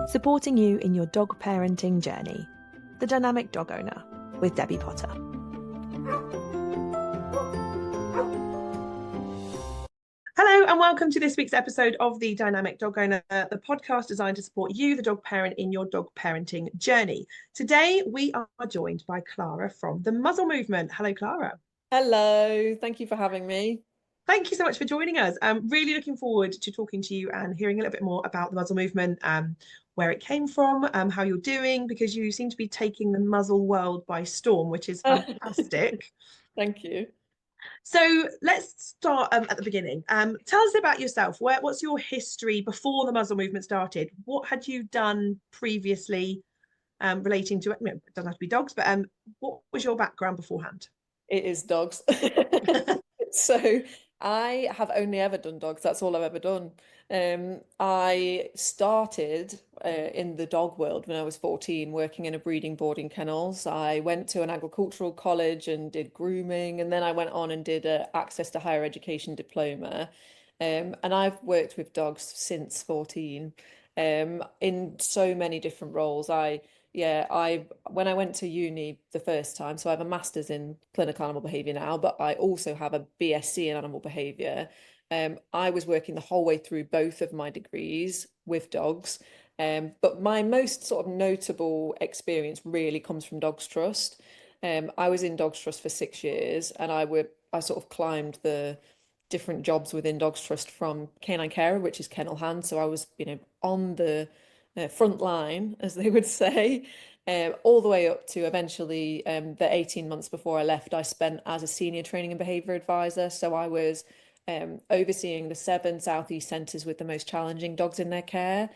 supporting you in your dog parenting journey. The Dynamic Dog Owner with Debbie Potter. Hello and welcome to this week's episode of The Dynamic Dog Owner, the podcast designed to support you, the dog parent, in your dog parenting journey. Today we are joined by Clara from the Muzzle Movement. Hello, Clara. Hello, thank you for having me. Thank you so much for joining us. I'm really looking forward to talking to you and hearing a little bit more about the Muzzle Movement, where it came from, how you're doing, because you seem to be taking the muzzle world by storm, which is fantastic. Thank you. So let's start at the beginning. Tell us about yourself. What's your history before the Muzzle Movement started? What had you done previously relating to it? No, it doesn't have to be dogs, but what was your background beforehand? It is dogs. So I have only ever done dogs. That's all I've ever done. I started in the dog world when I was 14, working in a breeding boarding kennels. I went to an agricultural college and did grooming, and then I went on and did a access to higher education diploma. And I've worked with dogs since 14, in so many different roles. When I went to uni the first time, so I have a master's in clinical animal behaviour now, but I also have a BSc in animal behaviour. I was working the whole way through both of my degrees with dogs. But my most sort of notable experience really comes from Dogs Trust. I was in Dogs Trust for 6 years, and I sort of climbed the different jobs within Dogs Trust, from canine carer, which is kennel hand. So I was, on the front line, as they would say, all the way up to eventually the 18 months before I left, I spent as a senior training and behaviour advisor. So I was overseeing the 7 Southeast centres with the most challenging dogs in their care.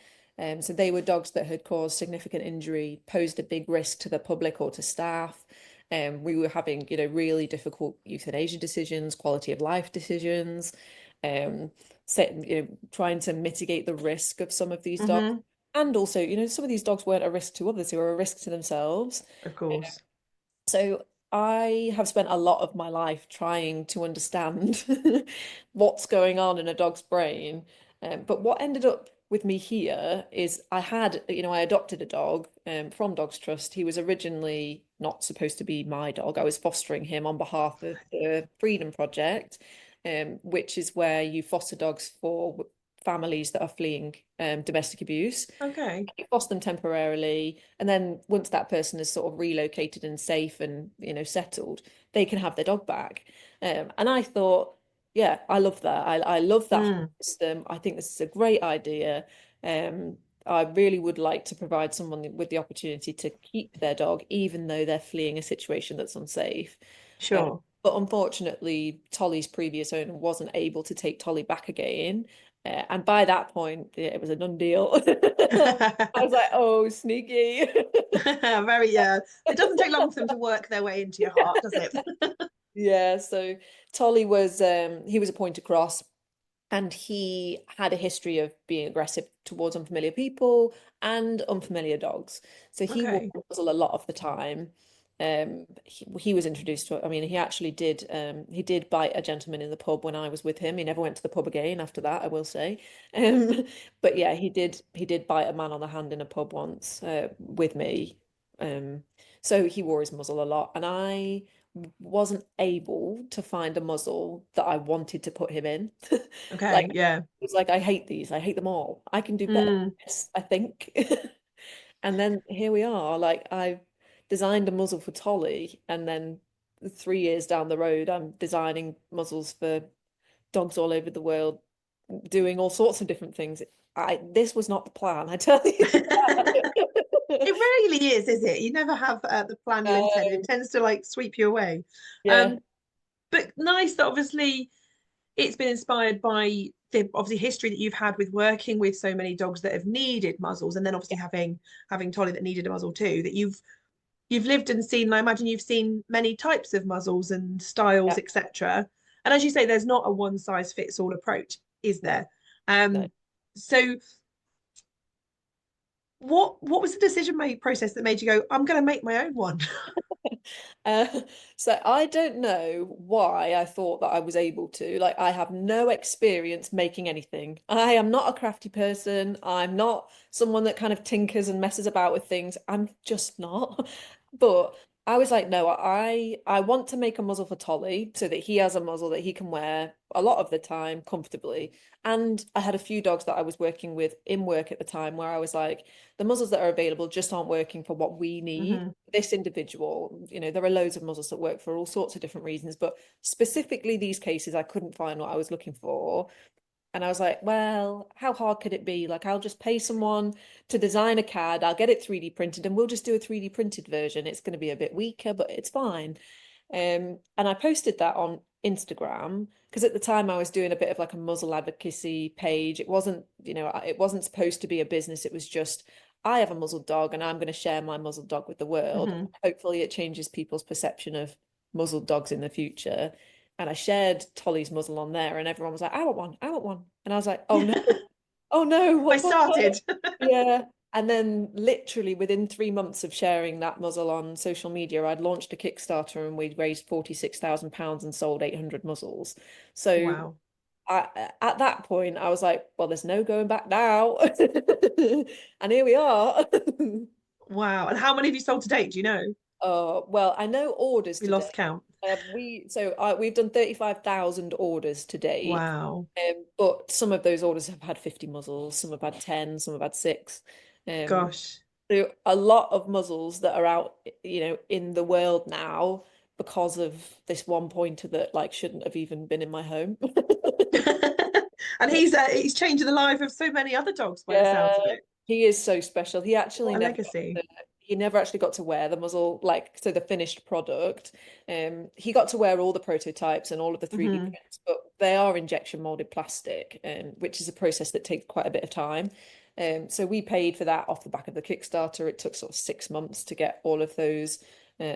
So they were dogs that had caused significant injury, posed a big risk to the public or to staff. We were having, really difficult euthanasia decisions, quality of life decisions, trying to mitigate the risk of some of these dogs. And also, some of these dogs weren't a risk to others, they were a risk to themselves. Of course. So I have spent a lot of my life trying to understand what's going on in a dog's brain. But what ended up with me here is I adopted a dog from Dogs Trust. He was originally not supposed to be my dog. I was fostering him on behalf of the Freedom Project, which is where you foster dogs for families that are fleeing domestic abuse. Okay. You foster them temporarily, and then once that person is sort of relocated and safe and settled, they can have their dog back. And I thought, yeah, I love that. I love that system. I think this is a great idea. I really would like to provide someone with the opportunity to keep their dog, even though they're fleeing a situation that's unsafe. Sure. But unfortunately, Tolly's previous owner wasn't able to take Tolly back again. And by that point, it was a done deal. I was like, oh, sneaky. Very, yeah. It doesn't take long for them to work their way into your heart, does it? Yeah, so Tolly was he was a pointer cross, and he had a history of being aggressive towards unfamiliar people and unfamiliar dogs. So he would muzzle a lot of the time. He was introduced to it. I mean, he did bite a gentleman in the pub when I was with him. He never went to the pub again after that, I will say. But yeah, he did bite a man on the hand in a pub once with me. So he wore his muzzle a lot, and I wasn't able to find a muzzle that I wanted to put him in. Okay, yeah. It's like, I hate these. I hate them all. I can do better than this, I think. And then here we are. Like, I've designed a muzzle for Tolly, and then 3 years down the road, I'm designing muzzles for dogs all over the world, doing all sorts of different things. This was not the plan, I tell you. It rarely is it? You never have the plan you intended. It tends to like sweep you away. Yeah. But nice that obviously it's been inspired by the obviously history that you've had with working with so many dogs that have needed muzzles, and then obviously having Tolly that needed a muzzle too, that you've lived and seen. And I imagine you've seen many types of muzzles and styles, etc. And as you say, there's not a one size fits all approach, is there? No. So what was the decision process that made you go, I'm going to make my own one? Uh, so I don't know why I thought that I was able to. Like, I have no experience making anything. I am not a crafty person. I'm not someone that kind of tinkers and messes about with things. I'm just not. But I was like, no, I want to make a muzzle for Tolly so that he has a muzzle that he can wear a lot of the time comfortably. And I had a few dogs that I was working with in work at the time where I was like, the muzzles that are available just aren't working for what we need. Hmm. This individual, there are loads of muzzles that work for all sorts of different reasons, but specifically these cases, I couldn't find what I was looking for. And I was like, well, how hard could it be? Like, I'll just pay someone to design a CAD, I'll get it 3D printed, and we'll just do a 3D printed version. It's going to be a bit weaker, but it's fine. And I posted that on Instagram because at the time I was doing a bit of like a muzzle advocacy page. It wasn't supposed to be a business. It was just, I have a muzzled dog and I'm going to share my muzzled dog with the world. Hmm. Hopefully it changes people's perception of muzzled dogs in the future. And I shared Tolly's muzzle on there and everyone was like, I want one, I want one. And I was like, oh no, oh no, I what's on? started. Yeah. And then literally within 3 months of sharing that muzzle on social media, I'd launched a Kickstarter and we'd raised £46,000 and sold 800 muzzles. So Wow. at that point, I was like, well, there's no going back now. And here we are. Wow. And how many have you sold to date? Do you know? Well, I know orders We today. lost count. We've done 35,000 orders to date, Wow. but some of those orders have had 50 muzzles, some have had 10, some have had 6. Um, Gosh. so a lot of muzzles that are out, in the world now because of this one pointer that like shouldn't have even been in my home. And he's changing the life of so many other dogs by the Yeah, sounds of it. he is so special. What a legacy. He never actually got to wear the muzzle, like so the finished product. He got to wear all the prototypes and all of the 3D Hmm. prints, but they are injection molded plastic, which is a process that takes quite a bit of time. So we paid for that off the back of the Kickstarter. It took sort of 6 months to get all of those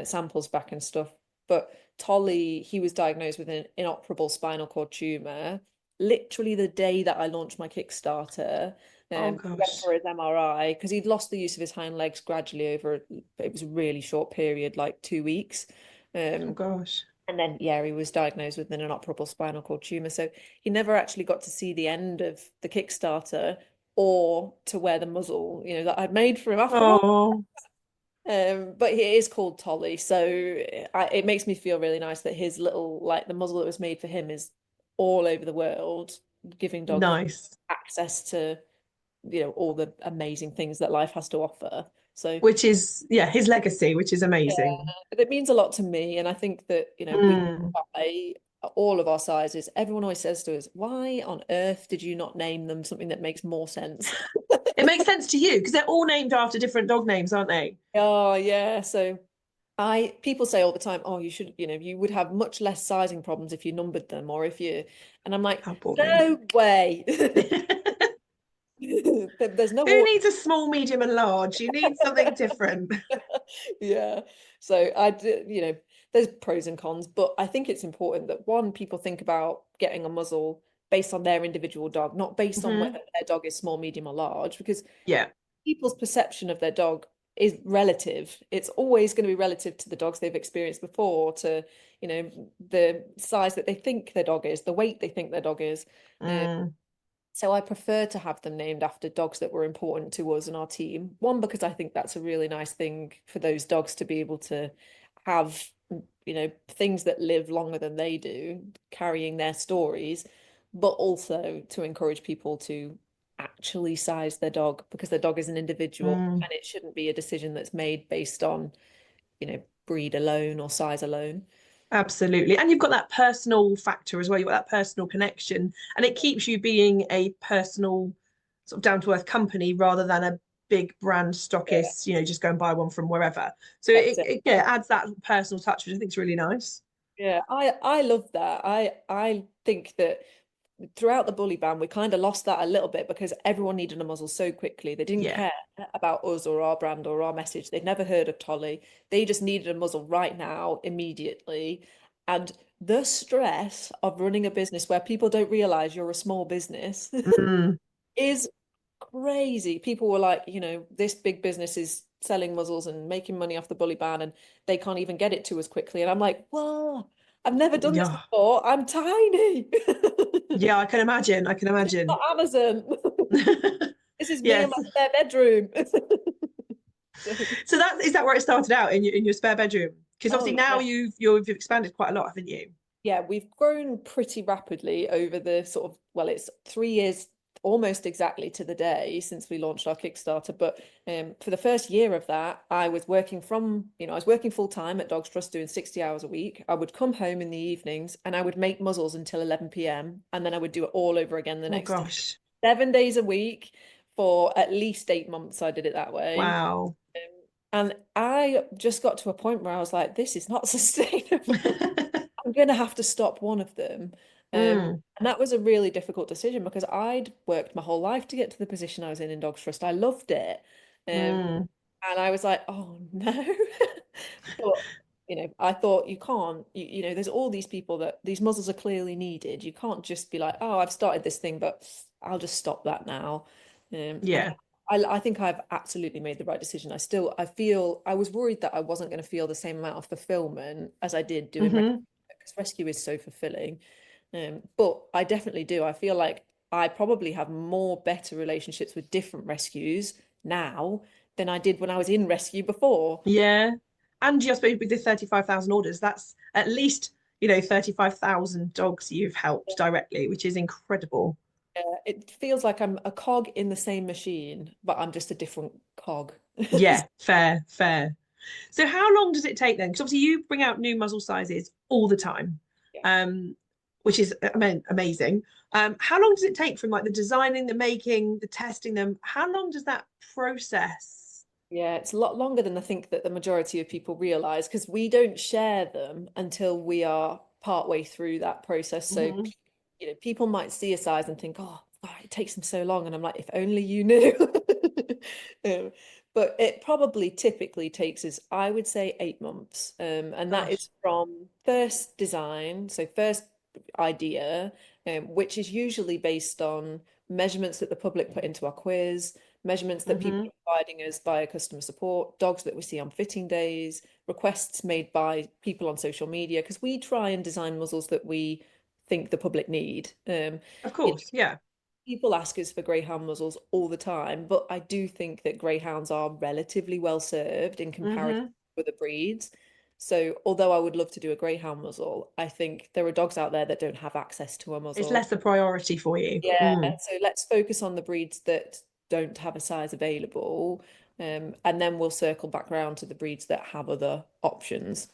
samples back and stuff. But Tolly, he was diagnosed with an inoperable spinal cord tumor literally the day that I launched my Kickstarter. Oh He went gosh. for his MRI because he'd lost the use of his hind legs gradually over it was a really short period, like 2 weeks. Oh Um, gosh. and then yeah, he was diagnosed with an inoperable spinal cord tumor. So he never actually got to see the end of the Kickstarter or to wear the muzzle, that I'd made for him after all. Oh, But he is called Tolly, so it makes me feel really nice that his little, like the muzzle that was made for him is all over the world, giving dogs nice. access to, all the amazing things that life has to offer. So Which is, yeah, his legacy, which is yeah, amazing. it means a lot to me, and I think that, we Mm. buy all of our sizes. Everyone always says to us, "Why on earth did you not name them something that makes more sense?" It makes sense to you because they're all named after different dog names, aren't they? Oh yeah, so people say all the time, oh, you should, you would have much less sizing problems if you numbered them or if you, and I'm like, How boring. no way. Who There's no order. needs a small, medium, and large? You need something different. Yeah. So I do, there's pros and cons, but I think it's important that one, people think about getting a muzzle based on their individual dog, not based on whether Hmm. their dog is small, medium, or large, because Yeah. people's perception of their dog is relative. It's always going to be relative to the dogs they've experienced before, to, the size that they think their dog is, the weight they think their dog is. Um, Mm. so I prefer to have them named after dogs that were important to us and our team. One, because I think that's a really nice thing for those dogs to be able to have, things that live longer than they do, carrying their stories, but also to encourage people to actually size their dog because their dog is an individual Mm. and it shouldn't be a decision that's made based on, breed alone or size alone. Absolutely. And you've got that personal factor as well. You've got that personal connection, and it keeps you being a personal, sort of down to earth company rather than a big brand Yeah, stockist, just go and buy one from wherever. So that's it, it. it yeah, adds that personal touch, which I think is really nice. Yeah, I love that. I think that throughout the bully ban, we kind of lost that a little bit because everyone needed a muzzle so quickly. They didn't Yeah. care about us or our brand or our message. They'd never heard of Tolly. They just needed a muzzle right now, immediately. And the stress of running a business where people don't realize you're a small business Mm. is crazy. People were like, this big business is selling muzzles and making money off the bully ban, and they can't even get it to us quickly. And I'm like, whoa, I've never done this Yeah. before. I'm tiny. Yeah, I can imagine. I can This is not imagine. Amazon. This is me in Yes. my spare bedroom. So, So that is that where it started out in your spare bedroom? Because oh obviously now yeah. you've expanded quite a lot, haven't you? Yeah, we've grown pretty rapidly over the sort of, well, it's 3 years almost exactly to the day since we launched our Kickstarter. But for the first year of that, I was working I was working full time at Dogs Trust doing 60 hours a week. I would come home in the evenings and I would make muzzles until 11 p.m. and then I would do it all over again the Oh next day. gosh. 7 days a week for at least 8 months, I did it that way. Wow. And I just got to a point where I was like, this is not sustainable. I'm going to have to stop one of them. Mm, And that was a really difficult decision because I'd worked my whole life to get to the position I was in Dogs Trust. I loved it. mm. And I was like, oh no. But, I thought you can't, there's all these people that these muzzles are clearly needed. You can't just be like, oh, I've started this thing, but I'll just stop that now. And Yeah. I think I've absolutely made the right decision. I feel, I was worried that I wasn't going to feel the same amount of fulfillment as I did doing rescue, Hmm. because rescue is so fulfilling. But I definitely do. I feel like I probably have more better relationships with different rescues now than I did when I was in rescue before. Yeah. And you suppose with the 35,000 orders, that's at least, 35,000 dogs you've helped directly, which is incredible. It feels like I'm a cog in the same machine, but I'm just a different cog. Yeah, fair, fair. So how long does it take then? Because obviously you bring out new muzzle sizes all the time, Yeah. um, which is amazing. How long does it take from like the designing, the making, the testing them? How long does that process? Yeah, it's a lot longer than I think that the majority of people realize because we don't share them until we are partway through that process. So, Hmm. people might see a size and think, oh, God, it takes them so long. And I'm like, if only you knew. Um, but it probably typically takes us, I would say, 8 months. And that Gosh. is from first design, so first idea, which is usually based on measurements that the public put into our quiz, measurements that people Hmm. are providing us via customer support, dogs that we see on fitting days, requests made by people on social media, because we try and design muzzles that we think the public need. Of You know, course, yeah. people ask us for greyhound muzzles all the time, but I do think that greyhounds are relatively well served in comparison Hmm. with the breeds. So, although I would love to do a greyhound muzzle, I think there are dogs out there that don't have access to a It's muzzle. less a priority for you. Yeah, Mm. so let's focus on the breeds that don't have a size available, and then we'll circle back around to the breeds that have other options.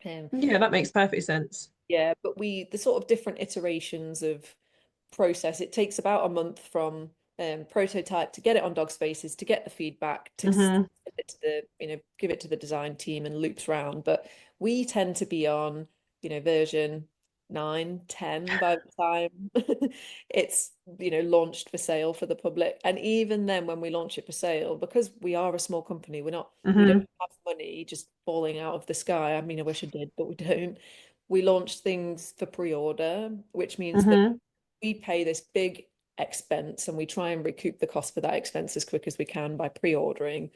Um, Yeah, that makes perfect sense. yeah, but the sort of different iterations of process, it takes about a month from prototype to get it on dog spaces, to get the feedback, to send Hmm. it to give it to the design team and loops round. But we tend to be on, version 9, 10 by the time it's, launched for sale for the public. And even then, when we launch it for sale, because we are a small company, we don't Hmm. have money just falling out of the sky. I mean, I wish I did, but we don't. We launch things for pre-order, which means that Hmm. we pay this big expense and we try and recoup the cost for that expense as quick as we can by pre-ordering.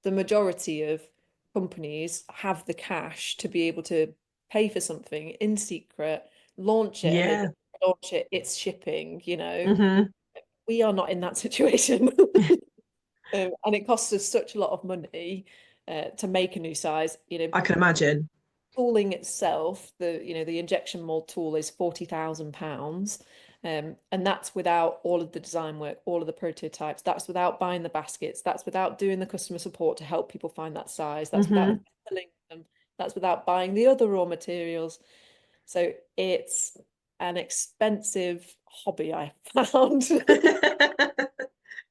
The majority of companies have the cash to be able to pay for something in secret, launch it, and then Yeah. launch it, it's shipping. Hmm. We are not in that situation. And it costs us such a lot of money to make a new size. I can imagine. Tooling itself, the injection mold tool is £40,000. And that's without all of the design work, all of the prototypes. That's without buying the baskets. That's without doing the customer support to help people find that size. That's without Hmm. selling them. That's without buying the other raw materials. So it's an expensive hobby, I found.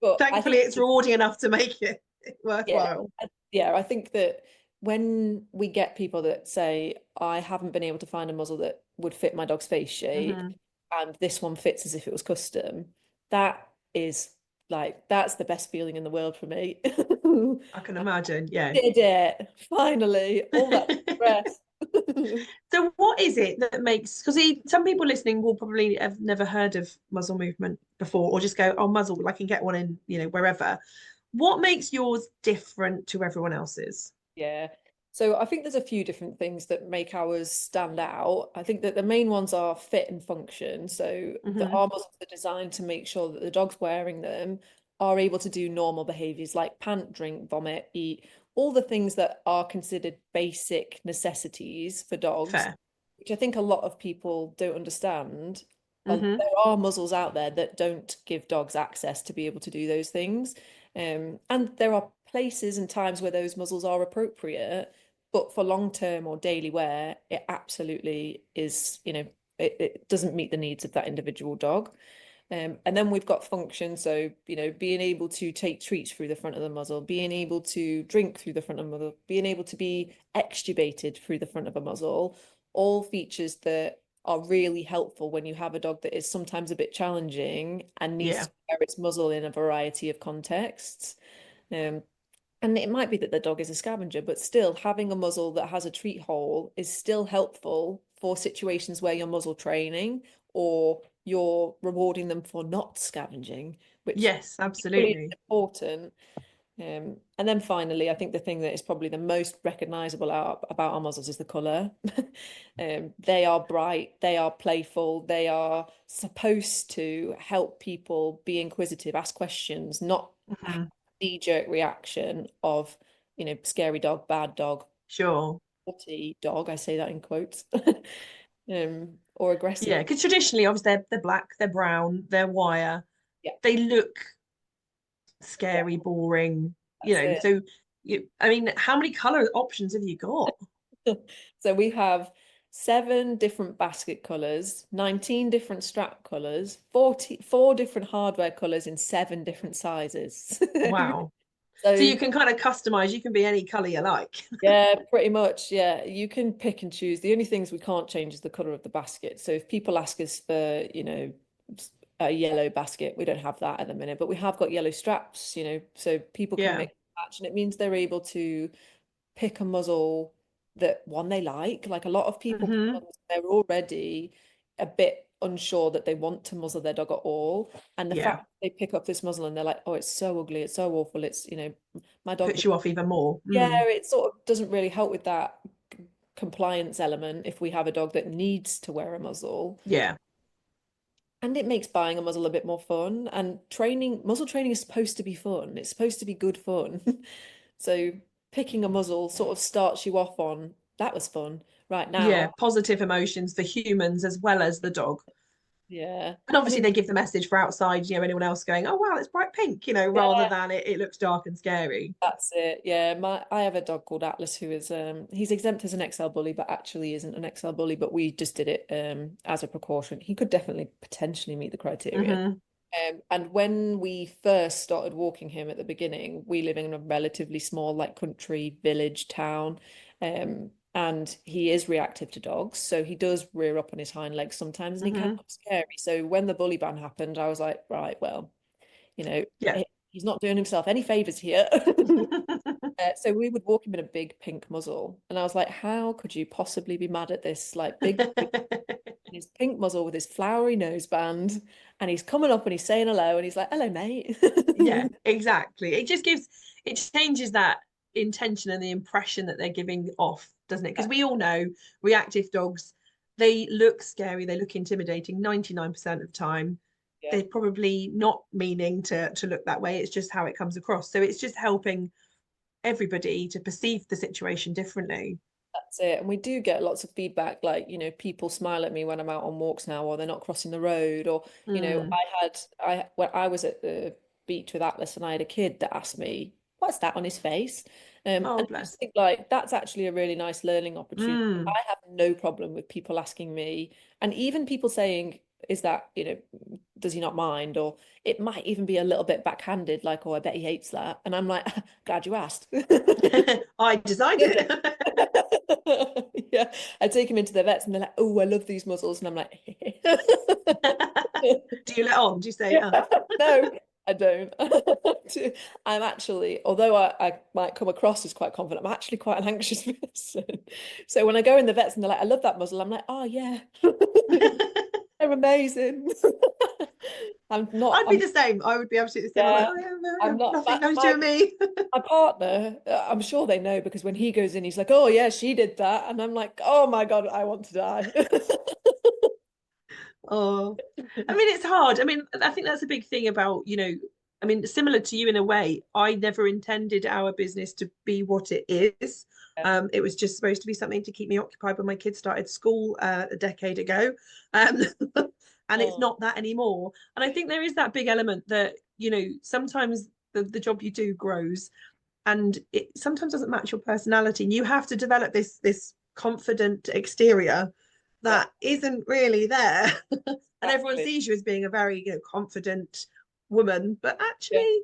But I Thankfully, think, it's rewarding enough to make it yeah, worthwhile. I think that when we get people that say, I haven't been able to find a muzzle that would fit my dog's face shape, Hmm. and this one fits as if it was custom, that is that's the best feeling in the world for me. I can imagine. Yeah. Did it finally, all that stress. So, what is it that makes? Because some people listening will probably have never heard of muzzle movement before, or just go, "Oh, muzzle! I can get one in, wherever." What makes yours different to everyone else's? Yeah. So I think there's a few different things that make ours stand out. I think that the main ones are fit and function. So the Hmm. our muzzles are designed to make sure that the dogs wearing them are able to do normal behaviors like pant, drink, vomit, eat, all the things that are considered basic necessities for dogs, Fair. which I think a lot of people don't understand. Hmm. There are muzzles out there that don't give dogs access to be able to do those things. And there are places and times where those muzzles are appropriate, but for long term or daily wear, it absolutely is, it doesn't meet the needs of that individual dog. And then we've got function. So, being able to take treats through the front of the muzzle, being able to drink through the front of the muzzle, being able to be extubated through the front of a muzzle, all features that are really helpful when you have a dog that is sometimes a bit challenging and needs Yeah. to wear its muzzle in a variety of contexts. Um, and it might be that the dog is a scavenger, but still having a muzzle that has a treat hole is still helpful for situations where you're muzzle training or you're rewarding them for not scavenging, which Yes, equally is absolutely. important. And then finally, I think the thing that is probably the most recognizable about our muzzles is the color. They are bright, they are playful, they are supposed to help people be inquisitive, ask questions, not Hmm. knee-jerk reaction of, scary dog, bad dog, Sure. naughty dog. I say that in quotes. Or aggressive. Yeah, because traditionally, obviously, they're black, they're brown, they're wire. Yeah, They look yeah, scary, boring, that's it. So I mean, how many color options have you got? So we have 7 different basket colors, 19 different strap colors, 44 different hardware colors in 7 different sizes. Wow. So So you can kind of customize, you can be any color you like. yeah, pretty much. Yeah, you can pick and choose. The only things we can't change is the color of the basket. So if people ask us for, a yellow basket, we don't have that at the minute, but we have got yellow straps, so people can Yeah. mix and match, and it means they're able to pick a muzzle that one they like. Like a lot of people pick Hmm. muzzles, they're already a bit unsure that they want to muzzle their dog at all. And the Yeah. fact they pick up this muzzle and they're like, oh, it's so ugly, it's so awful, it's, my dog Puts would, you off even more. yeah, Mm. it sort of doesn't really help with that compliance element if we have a dog that needs to wear a muzzle. Yeah. And it makes buying a muzzle a bit more fun. And muzzle training is supposed to be fun. It's supposed to be good fun. So picking a muzzle sort of starts you off on that was fun. Right Yeah. now, Positive emotions for humans as well as the dog. yeah. And And obviously it, they give the message for outside, anyone else going, oh wow, it's bright pink, rather yeah, than it looks dark and scary. that's it. Yeah, I have a dog called Atlas who is he's exempt as an XL bully, but actually isn't an XL bully, but we just did it as a precaution. He could definitely potentially meet the criteria. Hmm. And when we first started walking him at the beginning, we live in a relatively small, like country village town. And he is reactive to dogs. So he does rear up on his hind legs sometimes and he can Hmm. look scary. So when the bully ban happened, I was like, right, well, you know, Yeah. he's not doing himself any favors here. So we would walk him in a big pink muzzle. And I was like, how could you possibly be mad at this like big his pink muzzle with his flowery noseband, and he's coming up and he's saying hello, and he's like, "Hello, mate." Yeah, exactly. It changes that intention and the impression that they're giving off, doesn't it? Because we all know reactive dogs, they look scary, they look intimidating 99% of the time. Yeah, They're probably not meaning to look that way. It's just how it comes across. So it's just helping everybody to perceive the situation differently. that's it. And we do get lots of feedback, like, people smile at me when I'm out on walks now, or they're not crossing the road, or, Mm. when I was at the beach with Atlas and I had a kid that asked me, "What's that on his face?" Oh, And I just bless. think like that's actually a really nice learning opportunity. Mm. I have no problem with people asking me, and even people saying, "Is that, does he not mind?" Or it might even be a little bit backhanded, like, "Oh, I bet he hates that." And I'm like, "Glad you asked." I designed Good. it. Yeah, I take him into the vets and they're like, "Oh, I love these muzzles," and I'm like, Do you let on? Do you say, yeah, no, I don't. I'm actually, although I might come across as quite confident, I'm actually quite an anxious person. So when I go in the vets and they're like, "I love that muzzle," I'm like, "Oh yeah, they're amazing." I'm not. I'd be the same. I would be absolutely the same. I'm like, Yeah, oh yeah, no, I'm no, not. nothing, no to me. My partner, I'm sure they know because when he goes in, he's like, "Oh yeah, she did that," and I'm like, "Oh my God, I want to die." Oh, I mean, it's hard. I mean, I think that's a big thing about, I mean, similar to you in a way, I never intended our business to be what it is. Yeah. It was just supposed to be something to keep me occupied when my kids started school a decade ago. Um, and it's Oh, not that anymore. And I think there is that big element that, sometimes the job you do grows and it sometimes doesn't match your personality. And you have to develop this confident exterior yeah, that isn't really there. And everyone exactly. sees you as being a very, confident woman, but Yeah. actually,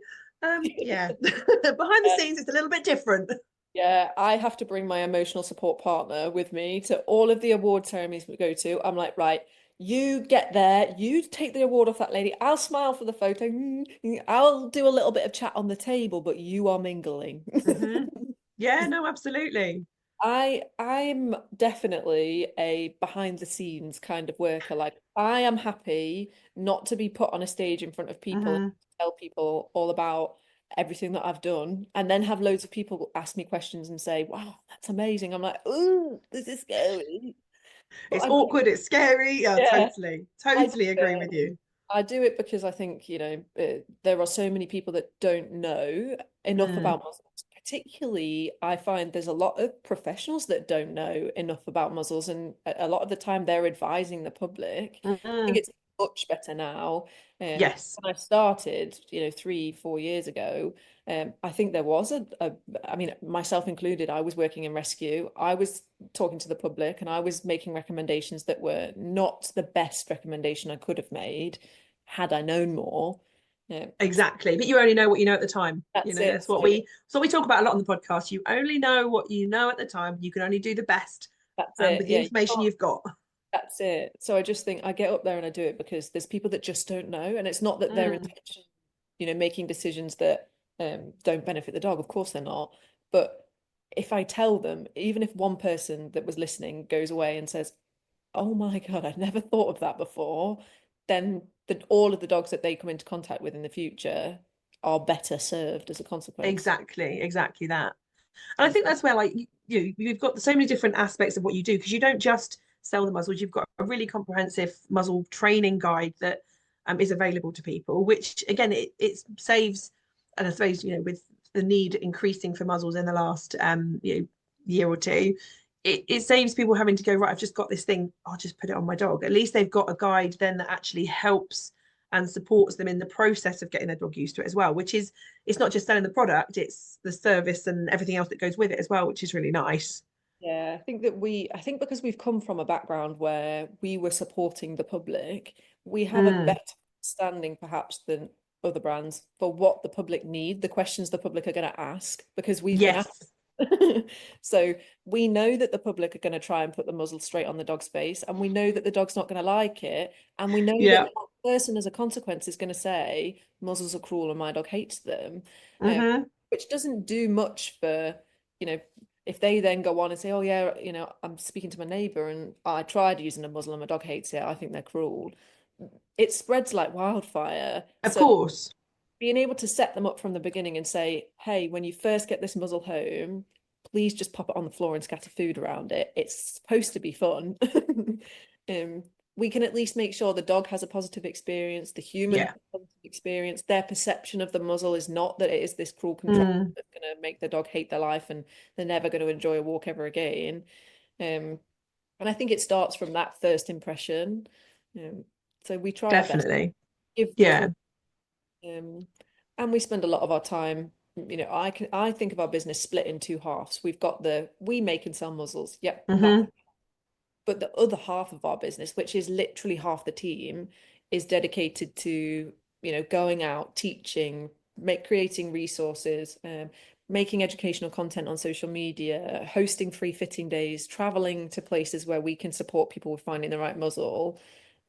yeah, behind the scenes, it's a little bit different. Yeah, I have to bring my emotional support partner with me to all of the award ceremonies we go to. I'm like, right, you get there, you take the award off that lady. I'll smile for the photo. I'll do a little bit of chat on the table, but you are mingling. Mm-hmm. Yeah, no, absolutely. I'm definitely a behind the scenes kind of worker. Like I am happy not to be put on a stage in front of people and Mm-hmm. tell people all about everything that I've done and then have loads of people ask me questions and say, "Wow, that's amazing." I'm like, "Ooh, this is scary." But It's awkward, it's scary. Yeah, yeah, totally, I do totally agree it. with you. I do it because I think, there are so many people that don't know enough Mm. about muzzles. Particularly, I find there's a lot of professionals that don't know enough about muzzles, and a lot of the time they're advising the public. I think Mm. it's much better now. Yes, When I started, 3, 4 years ago, I think there was I mean, myself included, I was working in rescue. I was talking to the public and I was making recommendations that were not the best recommendation I could have made had I known more. Yeah, exactly. But you only know what you know at the time. that's it. That's what we talk about a lot on the podcast. You only know what you know at the time. You can only do the best That's it. with the Yeah, you information can't. you've got. That's it. So I just think I get up there and I do it because there's people that just don't know, and it's not that their Mm. intention, making decisions that don't benefit the dog. Of course they're not. But if I tell them, even if one person that was listening goes away and says, "Oh my God, I'd never thought of that before," then all of the dogs that they come into contact with in the future are better served as a consequence. Exactly that. And I And think that's where like you've got so many different aspects of what you do because you don't just sell the muzzles. You've got a really comprehensive muzzle training guide that is available to people, which again it saves. And I suppose with the need increasing for muzzles in the last year or two, it saves people having to go, right, I've just got this thing, I'll just put it on my dog. At least they've got a guide then that actually helps and supports them in the process of getting their dog used to it as well, which is it's not just selling the product, it's the service and everything else that goes with it as well, which is really nice. yeah, I think because we've come from a background where we were supporting the public, we have a Mm. better understanding perhaps than other brands for what the public need, the questions the public are going to ask, because we've been asked. Yes. So we know that the public are going to try and put the muzzle straight on the dog's face, and we know that the dog's not going to like it, and we know that Yeah. that person, as a consequence, is going to say muzzles are cruel and my dog hates them, um, Mm-hmm. which doesn't do much for, you know, if they then go on and say, "Oh yeah, I'm speaking to my neighbour and I tried using a muzzle and my dog hates it. I think they're cruel." It spreads like wildfire. Of So course. being able to set them up from the beginning and say, "Hey, when you first get this muzzle home, please just pop it on the floor and scatter food around it. It's supposed to be fun." um, we can at least make sure the dog has a positive experience, the human has Yeah. a positive experience. Their perception of the muzzle is not that it is this cruel control Mm. that's going to make the dog hate their life and they're never going to enjoy a walk ever again. Um, and I think it starts from that first impression. Um, so we try our best to Definitely. give the Yeah. tools, um, and we spend a lot of our time. I think of our business split in two halves. We've got we make and sell muzzles. Yep, that. Mm-hmm. But the other half of our business, which is literally half the team, is dedicated to, going out, teaching, creating resources, making educational content on social media, hosting free fitting days, traveling to places where we can support people with finding the right muzzle.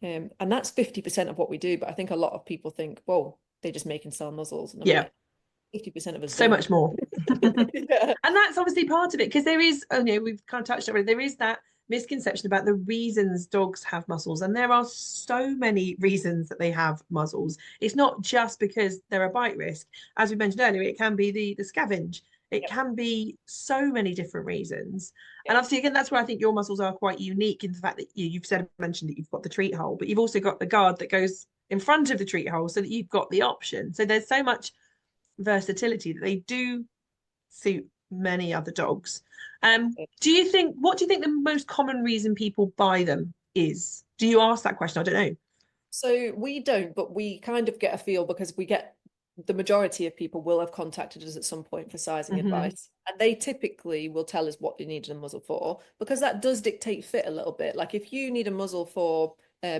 And that's 50% of what we do. But I think a lot of people think, "Whoa, they just make and sell muzzles." And I'm Yeah. like, 50% of us So don't. much more. Yeah. And that's obviously part of it because there is, we've kind of touched on it, there is that misconception about the reasons dogs have muzzles, and there are so many reasons that they have muzzles. It's not just because they're a bite risk. As we mentioned earlier, it can be the scavenge. It Yep. can be so many different reasons. And Yep. obviously, again, that's where I think your muzzles are quite unique in the fact that you've mentioned that you've got the treat hole, but you've also got the guard that goes in front of the treat hole so that you've got the option. So there's so much versatility that they do suit many other dogs. What do you think the most common reason people buy them is? Do you ask that question? I don't know. So we don't, but we kind of get a feel because we get the majority of people will have contacted us at some point for sizing Mm-hmm. advice. And they typically will tell us what they need a muzzle for, because that does dictate fit a little bit. Like if you need a muzzle for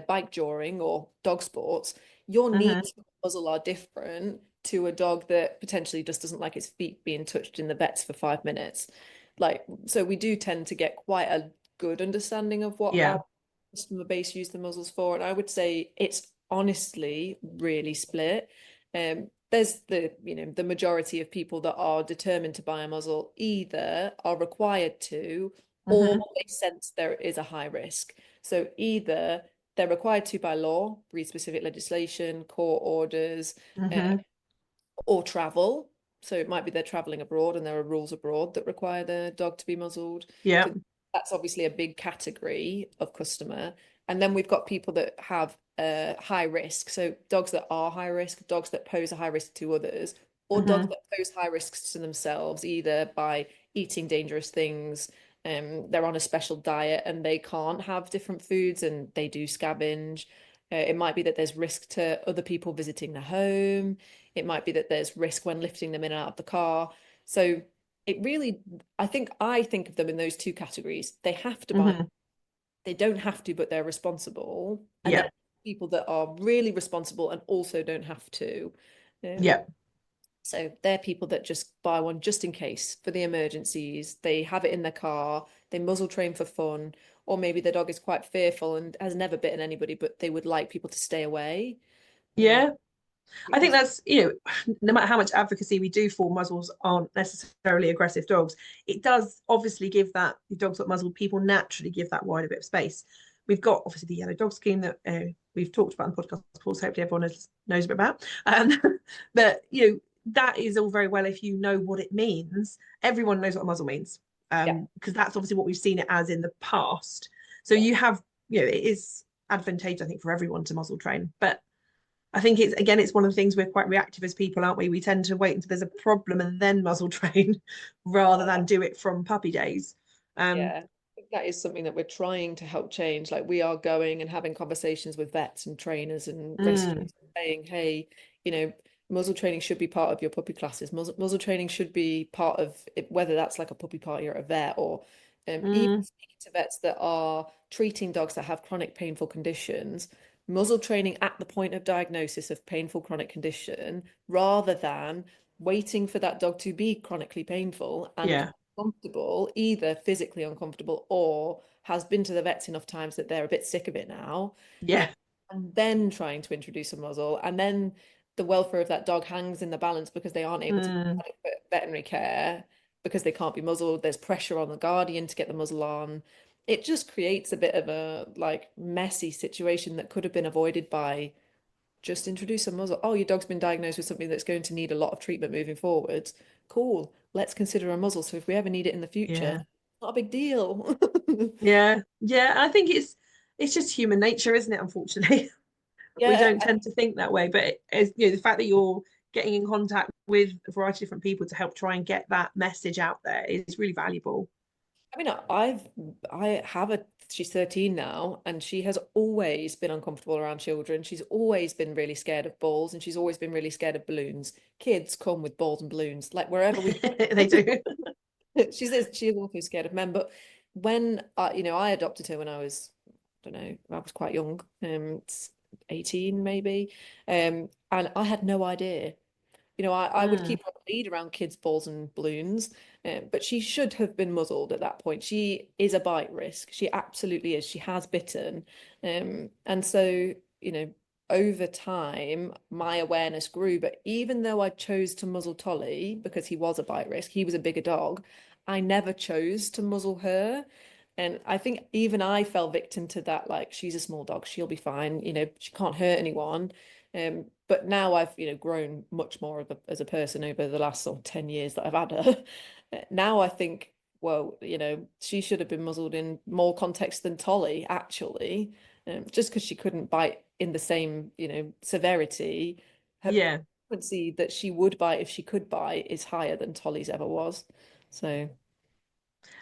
bike joring or dog sports, your Mm-hmm. needs for muzzle are different to a dog that potentially just doesn't like its feet being touched in the vets for 5 minutes. Like, so we do tend to get quite a good understanding of what Yeah. our customer base use the muzzles for, and I would say it's honestly really split. There's the majority of people that are determined to buy a muzzle either are required to, or Mm-hmm. they sense there is a high risk. So either they're required to by law, breed specific legislation, court orders, uh, Mm-hmm. or travel. So it might be they're traveling abroad and there are rules abroad that require the dog to be muzzled. Yeah. So that's obviously a big category of customer. And then we've got people that have high risk. So dogs that are high risk, dogs that pose a high risk to others, or dogs Mm-hmm. that pose high risks to themselves, either by eating dangerous things, they're on a special diet and they can't have different foods and they do scavenge. It might be that there's risk to other people visiting the home. It might be that there's risk when lifting them in and out of the car. So it really, I think of them in those two categories. They have to buy, Mm-hmm. they don't have to, but they're responsible. And then Yeah. people that are really responsible and also don't have to. Um, Yeah. so they're people that just buy one just in case for the emergencies. They have it in their car, they muzzle train for fun, or maybe their dog is quite fearful and has never bitten anybody, but they would like people to stay away. Uh, Yeah. I think because that's, no matter how much advocacy we do for muzzles aren't necessarily aggressive dogs, it does obviously give that dogs that muzzled people naturally give that wider bit of space. We've got obviously the yellow dog scheme that we've talked about in the podcast, so hopefully everyone knows a bit about. But that is all very well if you know what it means. Everyone knows what a muzzle means, yeah, because that's obviously what we've seen it as in the past. So you have, it is advantageous, I think, for everyone to muzzle train, but I think it's one of the things we're quite reactive as people, aren't we? We tend to wait until there's a problem and then muzzle train rather than do it from puppy days. yeah, I think that is something that we're trying to help change. Like we are going and having conversations with vets and trainers and Mm, rescues saying, hey, you know, muzzle training should be part of your puppy classes. Muzzle training should be part of it, whether that's like a puppy party or a vet, or even mm, speaking to vets that are treating dogs that have chronic painful conditions. Muzzle training at the point of diagnosis of painful chronic condition, rather than waiting for that dog to be chronically painful and yeah, comfortable, either physically uncomfortable or has been to the vets enough times that they're a bit sick of it now, uh, yeah, and then trying to introduce a muzzle, and then the welfare of that dog hangs in the balance because they aren't able to mm, get veterinary care because they can't be muzzled. There's pressure on the guardian to get the muzzle on. It just creates a bit of a like messy situation that could have been avoided by just introduce a muzzle. Oh, your dog's been diagnosed with something that's going to need a lot of treatment moving forwards. Cool. Let's consider a muzzle. So if we ever need it in the future, yeah, not a big deal. yeah, yeah. I think it's just human nature, isn't it? Unfortunately, we Yeah, don't tend to think that way. But as the fact that you're getting in contact with a variety of different people to help try and get that message out there is really valuable. I mean, I have a she's 13 now and she has always been uncomfortable around children. She's always been really scared of balls and she's always been really scared of balloons. Kids come with balls and balloons, like wherever we go. They do. She is also scared of men. But when I adopted her when I don't know, I was quite young, 18 maybe. And I had no idea. I would Mm, keep her lead around kids' balls and balloons, but she should have been muzzled at that point. She is a bite risk. She absolutely is. She has bitten. And so, you know, over time, my awareness grew. But even though I chose to muzzle Tolly because he was a bite risk, he was a bigger dog, I never chose to muzzle her. And I think even I fell victim to that, like, she's a small dog, she'll be fine, she can't hurt anyone. But now I've, grown much more as a person over the last sort of 10 years that I've had her. Now I think, well, she should have been muzzled in more context than Tolly, actually. Just because she couldn't bite in the same, severity, her Yeah. frequency that she would bite if she could bite is higher than Tolly's ever was. So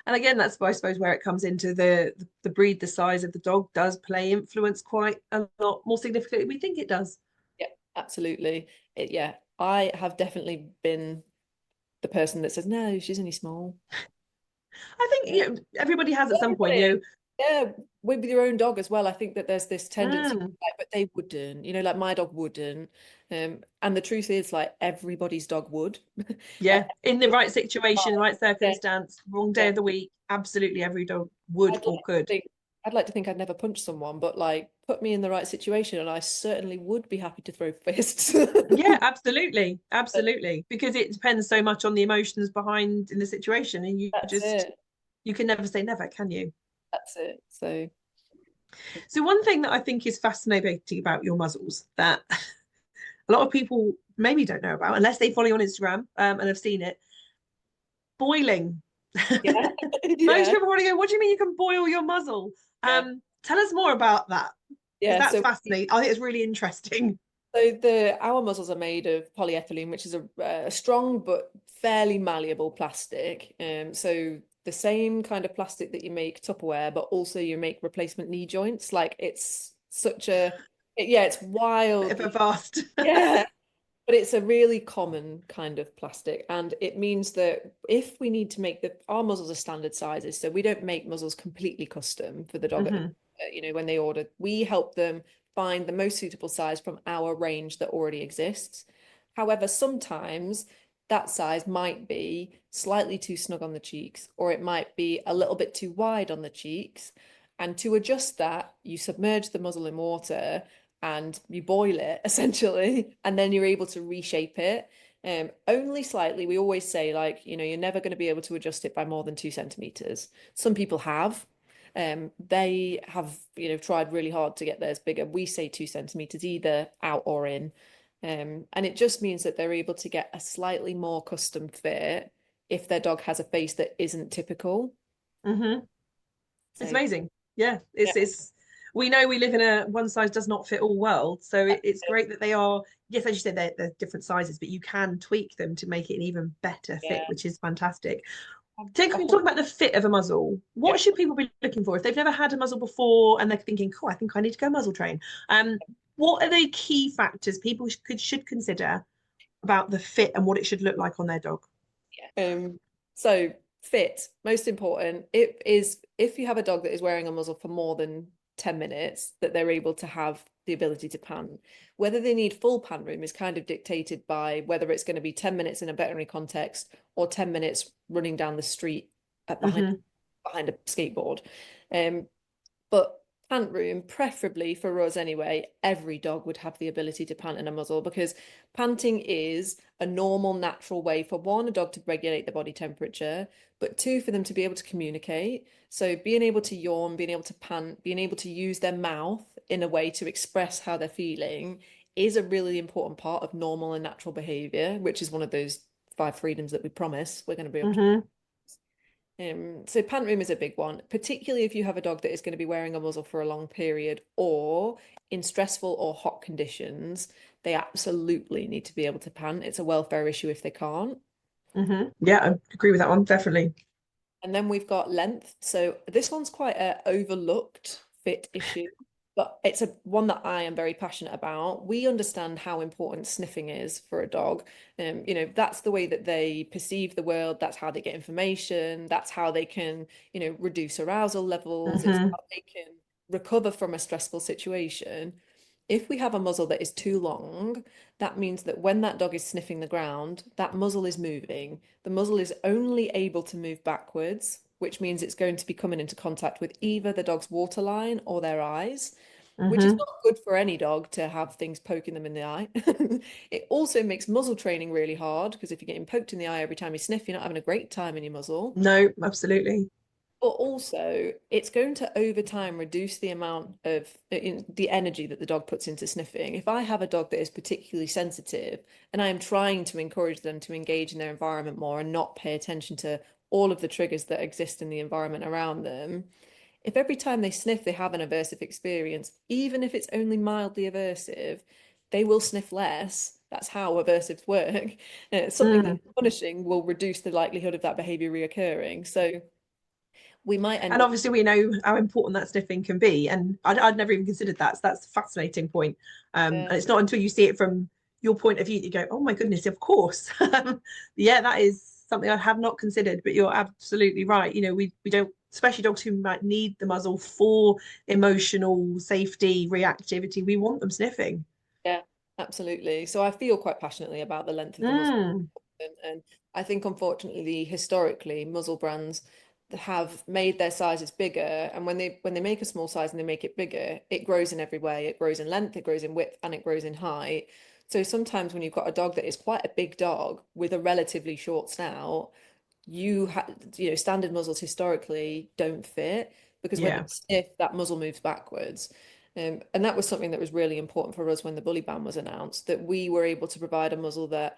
And again, that's I suppose where it comes into the breed, the size of the dog does play influence quite a lot more significantly than we think it does. yeah, absolutely. Yeah, I have definitely been the person that says, no, she's only small. I think everybody has at some point, Everybody. Yeah, with your own dog as well. I think that there's this tendency, mm, like, but they wouldn't, like my dog wouldn't. And the truth is, like, everybody's dog would. Like, yeah, in the right situation, right yeah, circumstance, wrong day yeah. of the week, absolutely every dog would I'd or like to could. think, I'd like to think I'd never punched someone, but like, put me in the right situation, and I certainly would be happy to throw fists. Yeah, absolutely, absolutely, because it depends so much on the emotions behind in the situation, and That's it. you can never say never, can you? That's it. So So one thing that I think is fascinating about your muzzles that a lot of people maybe don't know about, unless they follow you on Instagram and have seen it, boiling. yeah, Most yeah, people want to go, what do you mean you can boil your muzzle? yeah, Tell us more about that, because yeah. that's fascinating. I think it's really interesting. So our muzzles are made of polyethylene, which is a strong but fairly malleable plastic. So the same kind of plastic that you make Tupperware, but also you make replacement knee joints. Like, it's such yeah, it's Bit of a wildly, vast. yeah. But it's a really common kind of plastic, and it means that if we need to make our muzzles are standard sizes, so we don't make muzzles completely custom for the dog. Mhm. When they order, we help them find the most suitable size from our range that already exists. However, sometimes that size might be slightly too snug on the cheeks, or it might be a little bit too wide on the cheeks. And to adjust that, you submerge the muzzle in water and you boil it essentially, and then you're able to reshape it. Only slightly. We always say, like, you're never going to be able to adjust it by more than 2 centimeters. Some people have. They have, tried really hard to get theirs bigger. We say 2 centimeters, either out or in. And it just means that they're able to get a slightly more custom fit if their dog has a face that isn't typical. Mhm. It's So amazing. Yeah, yeah, it's we know we live in a one size does not fit all world, so it's great that they are. Yes, as you said, they're different sizes, but you can tweak them to make it an even better fit, yeah. which is fantastic. I Talk about the fit of a muzzle. yeah. What should people be looking for if they've never had a muzzle before and they're thinking, "Cool, I think I need to go muzzle train." What are the key factors people should consider about the fit and what it should look like on their dog? So fit, most important. It is if you have a dog that is wearing a muzzle for more than 10 minutes, that they're able to have the ability to pant. Whether they need full pant room is kind of dictated by whether it's going to be 10 minutes in a veterinary context or 10 minutes running down the street Hmm. behind a skateboard. Um, but pant room, preferably for us anyway, every dog would have the ability to pant in a muzzle, because panting is a normal, natural way for one, a dog to regulate the body temperature, but two, for them to be able to communicate. So being able to yawn, being able to pant, being able to use their mouth in a way to express how they're feeling is a really important part of normal and natural behavior, which is one of those 5 freedoms that we promise we're going to be able to. Hmm. So pant room is a big one, particularly if you have a dog that is going to be wearing a muzzle for a long period, or in stressful or hot conditions, they absolutely need to be able to pant. It's a welfare issue if they can't. Hmm. Yeah, I agree with that one, definitely. And then we've got length. So this one's quite a overlooked fit issue, but it's a one that I am very passionate about. We understand how important sniffing is for a dog. That's the way that they perceive the world. That's how they get information. That's how they can, reduce arousal levels. It's Hmm. how they can recover from a stressful situation. If we have a muzzle that is too long, that means that when that dog is sniffing the ground, that muzzle is moving. The muzzle is only able to move backwards, which means it's going to be coming into contact with either the dog's waterline or their eyes, which is Hmm. not good for any dog to have things poking them in the eye. It also makes muzzle training really hard, because if you're getting poked in the eye every time you sniff, you're not having a great time in your muzzle. No, absolutely. But also, it's going to over time reduce the amount of the energy that the dog puts into sniffing. If I have a dog that is particularly sensitive and I am trying to encourage them to engage in their environment more and not pay attention to all of the triggers that exist in the environment around them, if every time they sniff they have an aversive experience, even if it's only mildly aversive, they will sniff less. That's how aversives work. Something Mm. that's punishing will reduce the likelihood of that behavior reoccurring. So we might end And up. obviously, we know how important that sniffing can be. And I'd never even considered that. So that's a fascinating point. And it's not until you see it from your point of view that you go, oh my goodness, of course. Yeah, that is something I have not considered, but you're absolutely right. We don't, especially dogs who might need the muzzle for emotional safety, reactivity, we want them sniffing. Yeah, absolutely. So I feel quite passionately about the length of the muzzle. Mm, And I think, unfortunately, historically, muzzle brands have made their sizes bigger. And when they make a small size and they make it bigger, it grows in every way. It grows in length, it grows in width, and it grows in height. So sometimes when you've got a dog that is quite a big dog with a relatively short snout, standard muzzles historically don't fit because when you yeah. sniff, that muzzle moves backwards. And that was something that was really important for us when the bully ban was announced, that we were able to provide a muzzle that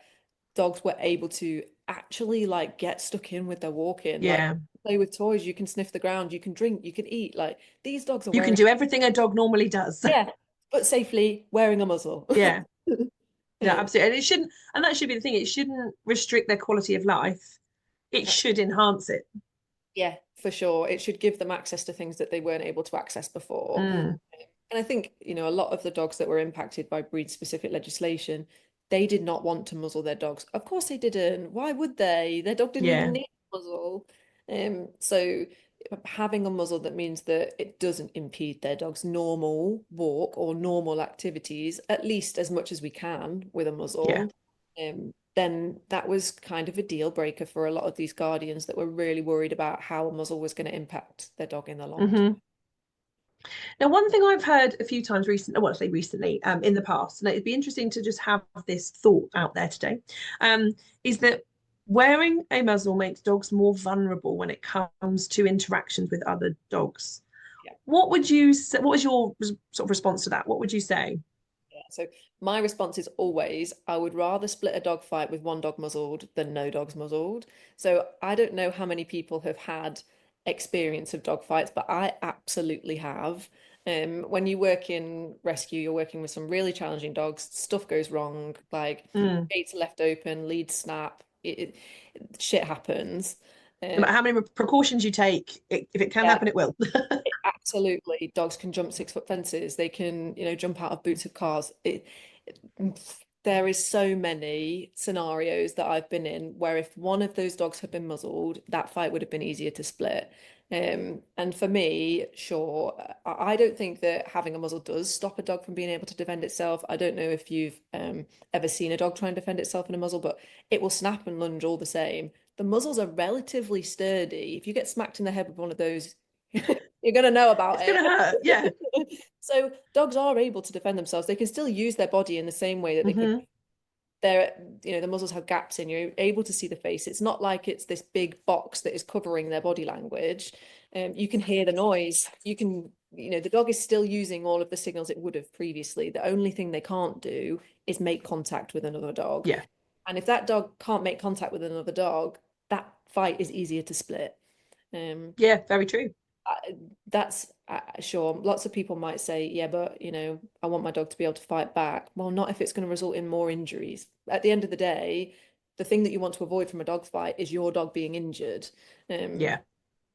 dogs were able to actually like get stuck in with their walking, like Yeah. play with toys, you can sniff the ground, you can drink, you can eat. Like these dogs are You can wearing, do everything a dog normally does. yeah, but safely wearing a muzzle. Yeah. Yeah, Um, absolutely. And it shouldn't, and that should be the thing, it shouldn't restrict their quality of life. It should enhance it. yeah, for sure. It should give them access to things that they weren't able to access before. Mm, And I think, a lot of the dogs that were impacted by breed-specific legislation, they did not want to muzzle their dogs. Of course they didn't. Why would they? Their dog didn't even yeah. need a muzzle. So having a muzzle that means that it doesn't impede their dog's normal walk or normal activities, at least as much as we can with a Yeah. muzzle, then that was kind of a deal breaker for a lot of these guardians that were really worried about how a muzzle was going to impact their dog in the long term. Hmm. Now, one thing I've heard a few times recently, well, I say recently, in the past, and it'd be interesting to just have this thought out there today, is that wearing a muzzle makes dogs more vulnerable when it comes to interactions with other dogs. Yeah. What would you say, what was your sort of response to that? What would you say? Yeah. So my response is always, I would rather split a dog fight with one dog muzzled than no dogs muzzled. So I don't know how many people have had experience of dog fights, but I absolutely have. When you work in rescue, you're working with some really challenging dogs. Stuff goes wrong, like Mm. gates are left open, leads snap, shit happens. No Um, matter how many precautions you take, if it can yeah, happen, it will. absolutely. Dogs can jump 6 foot fences. They can, jump out of boots of cars. There is so many scenarios that I've been in where if one of those dogs had been muzzled, that fight would have been easier to split. And for me, sure, I don't think that having a muzzle does stop a dog from being able to defend itself. I don't know if you've ever seen a dog try and defend itself in a muzzle, but it will snap and lunge all the same. The muzzles are relatively sturdy. If you get smacked in the head with one of those, you're going to know about It's going it. to hurt. Yeah. So dogs are able to defend themselves. They can still use their body in the same way that they could. Hmm. They're, the muzzles have gaps in. You're able to see the face. It's not like it's this big box that is covering their body language. You can hear the noise. You can, the dog is still using all of the signals it would have previously. The only thing they can't do is make contact with another dog. Yeah. And if that dog can't make contact with another dog, that fight is easier to split. Yeah. Very true. That's sure. Lots of people might say, yeah, but I want my dog to be able to fight back. Well, not if it's going to result in more injuries. At the end of the day, the thing that you want to avoid from a dog fight is your dog being injured. Um, Yeah.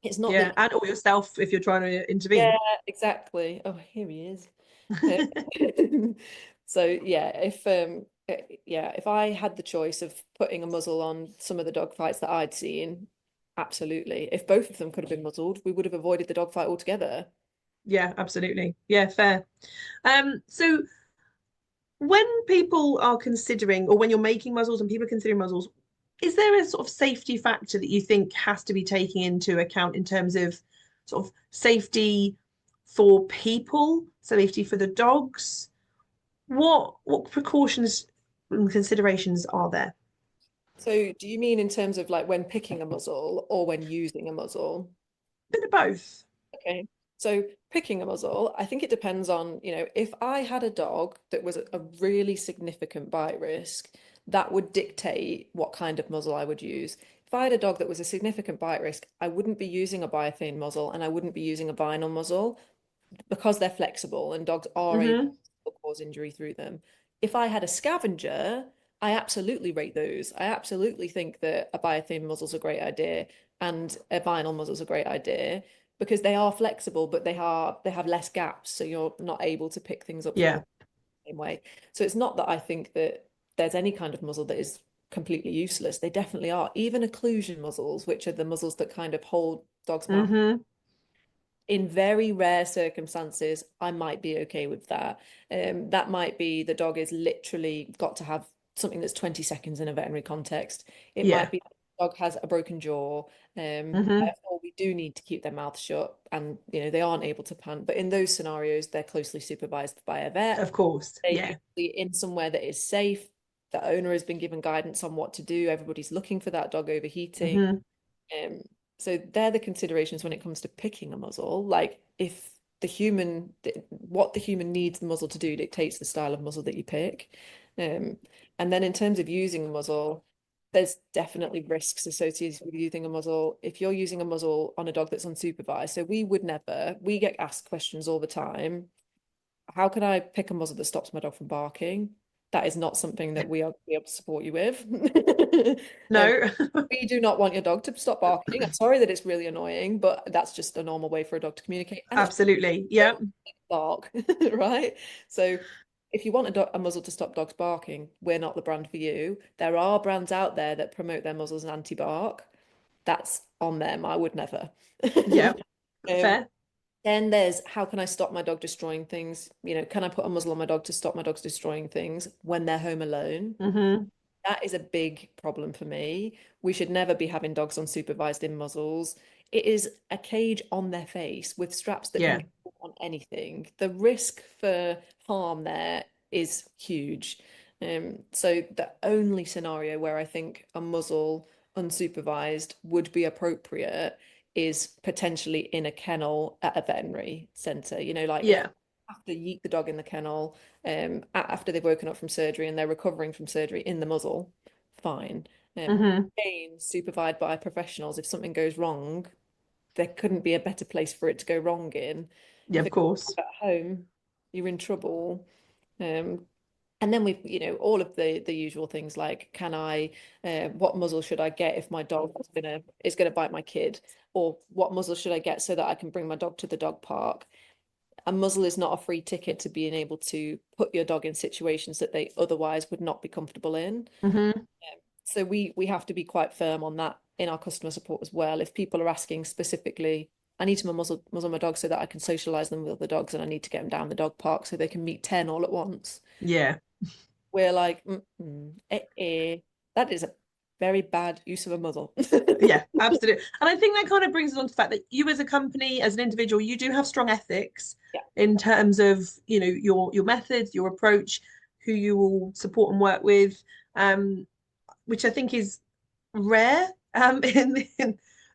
it's not that, Yeah. And or yourself if you're trying to yeah, intervene. exactly. Oh, here he is. So yeah, if I had the choice of putting a muzzle on some of the dog fights that I'd seen, absolutely. If both of them could have been muzzled, we would have avoided the dog fight altogether. Yeah, absolutely. Yeah, fair. So when people are considering, or when you're making muzzles and people are considering muzzles, is there a sort of safety factor that you think has to be taken into account in terms of sort of safety for people, safety for the dogs? What precautions and considerations are there? So do you mean in terms of like when picking a muzzle or when using a muzzle? Bit of both. Okay. So picking a muzzle, I think it depends on, if I had a dog that was a really significant bite risk, that would dictate what kind of muzzle I would use. If I had a dog that was a significant bite risk, I wouldn't be using a biothane muzzle and I wouldn't be using a vinyl muzzle because they're flexible and dogs are able Hmm. to cause injury through them. If I had a scavenger, I absolutely rate those. I absolutely think that a biothane muzzle's a great idea and a vinyl muzzle's a great idea because they are flexible, but they have less gaps, so you're not able to pick things up through Yeah. the same way. So it's not that I think that there's any kind of muzzle that is completely useless. They definitely are. Even occlusion muzzles, which are the muzzles that kind of hold dogs' mouth Hmm. in very rare circumstances, I might be okay with that. That might be the dog is literally got to have something that's 20 seconds in a veterinary context. It Yeah. might be the dog has a broken jaw. Hmm. Therefore, we do need to keep their mouth shut and they aren't able to pant. But in those scenarios, they're closely supervised by a vet. Of course. They're Yeah. usually in somewhere that is safe. The owner has been given guidance on what to do. Everybody's looking for that dog overheating. Hmm. Um, so they're the considerations when it comes to picking a muzzle. Like if what the human needs the muzzle to do dictates the style of muzzle that you pick. Um, and then in terms of using a muzzle, there's definitely risks associated with using a muzzle. If you're using a muzzle on a dog that's unsupervised, so we get asked questions all the time. How can I pick a muzzle that stops my dog from barking? That is not something that we are be able to support you with. Um, No. we do not want your dog to stop barking. I'm sorry that it's really annoying, but that's just a normal way for a dog to communicate. And it's Absolutely. Yeah. bark, right? So if you want a muzzle to stop dogs barking, we're not the brand for you. There are brands out there that promote their muzzles as anti-bark. That's on them. I would never. Yeah. Um, Fair. then there's how can I stop my dog destroying things? Can I put a muzzle on my dog to stop my dogs destroying things when they're home alone? Hmm. That is a big problem for me. We should never be having dogs unsupervised in muzzles. It is a cage on their face with straps that can Yeah. go on anything. The risk for harm there is huge. So the only scenario where I think a muzzle unsupervised would be appropriate is potentially in a kennel at a veterinary centre. Like if Yeah. I have to yeet the dog in the kennel after they've woken up from surgery and they're recovering from surgery in the muzzle, fine. Hmm. Again, supervised by professionals. If something goes wrong, there couldn't be a better place for it to go wrong in. Yeah, If of it's course. at home, you're in trouble. Um, and then we've, all of the usual things like, what muzzle should I get if my dog is gonna bite my kid, or what muzzle should I get so that I can bring my dog to the dog park? A muzzle is not a free ticket to being able to put your dog in situations that they otherwise would not be comfortable in. Hmm. So we have to be quite firm on that in our customer support as well. If people are asking specifically, I need to muzzle my dog so that I can socialize them with other dogs, and I need to get them down the dog park so they can meet 10 all at once. Yeah. We're like, that is a very bad use of a muzzle. Yeah, absolutely. And I think that kind of brings us on to the fact that you as a company, as an individual, you do have strong ethics Yeah. in terms of, your methods, your approach, who you will support and work with, which I think is rare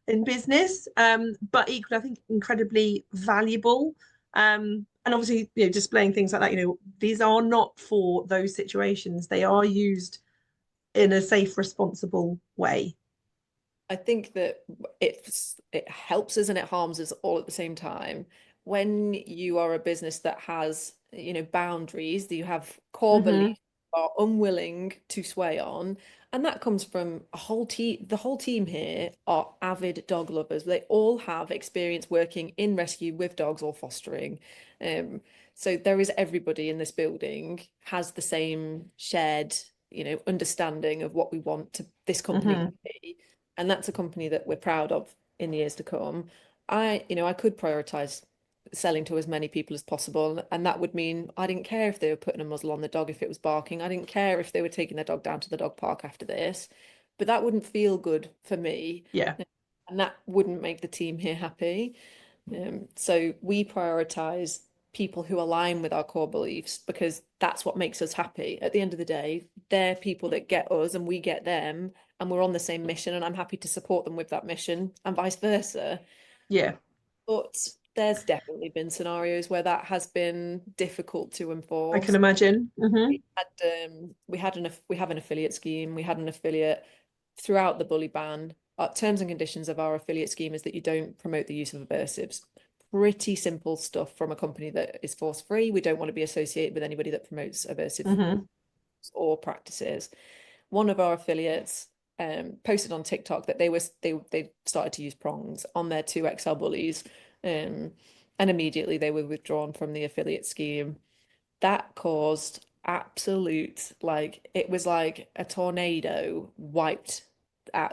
in business, but equally I think incredibly valuable. And obviously, displaying things like that, these are not for those situations. They are used in a safe, responsible way. I think that it helps us and it harms us all at the same time. When you are a business that has, boundaries, that you have core Hmm. beliefs you are unwilling to sway on, and that comes from a whole team. The whole team here are avid dog lovers. They all have experience working in rescue with dogs or fostering. Um, so there is everybody in this building has the same shared, understanding of what we want this company to Hmm. be, and that's a company that we're proud of in the years to come. I could prioritize selling to as many people as possible, and that would mean I didn't care if they were putting a muzzle on the dog if it was barking. I didn't care if they were taking their dog down to the dog park after this, but that wouldn't feel good for me, Yeah. and that wouldn't make the team here happy. So we prioritize people who align with our core beliefs because that's what makes us happy. At the end of the day, they're people that get us and we get them, and we're on the same mission, and I'm happy to support them with that mission and vice versa. Yeah, But there's definitely been scenarios where that has been difficult to I can enforce. imagine. We have an affiliate scheme. We had an affiliate throughout the bully ban. Our terms and conditions of our affiliate scheme is that you don't promote the use of aversives. Pretty simple stuff from a company that is force free. We don't want to be associated with anybody that promotes aversive or practices. One of our affiliates posted on TikTok that they started to use prongs on their 2XL bullies, and immediately they were withdrawn from the affiliate scheme. That caused absolute, like, it was like a tornado wiped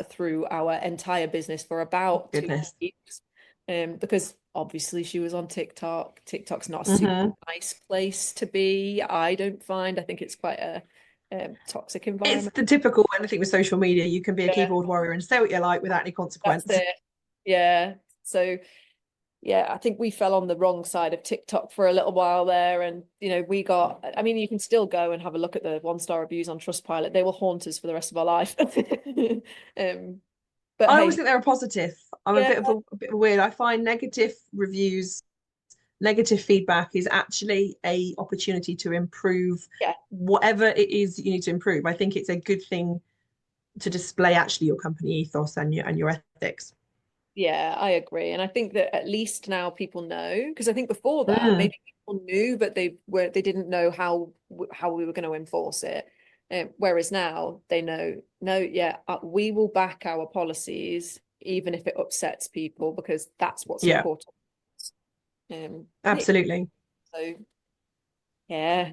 through our entire business for about two Goodness. weeks. Because obviously she was on TikTok. TikTok's not a super Hmm. nice place to be, I don't find. I think it's quite a toxic It's environment. the typical, and I think with social media, you can be a Yeah, keyboard warrior and say what you like without any that's consequence. it. Yeah. So yeah, I think we fell on the wrong side of TikTok for a little while there. And, we got, I mean, you can still go and have a look at the 1-star reviews on Trustpilot. They will haunt us for the rest of our life. But I always hey, think they're a positive. I'm a yeah, bit of a bit of weird. I find negative reviews, negative feedback is actually a opportunity to improve yeah, whatever it is you need to improve. I think it's a good thing to display actually your company ethos and your ethics. yeah, I agree. And I think that at least now people know, because I think before that, Mm, maybe people knew, but they didn't know how we were going to enforce it. Whereas now they know, no, yeah, we will back our policies, even if it upsets people, because that's what's yeah, important. Yeah, absolutely. so yeah,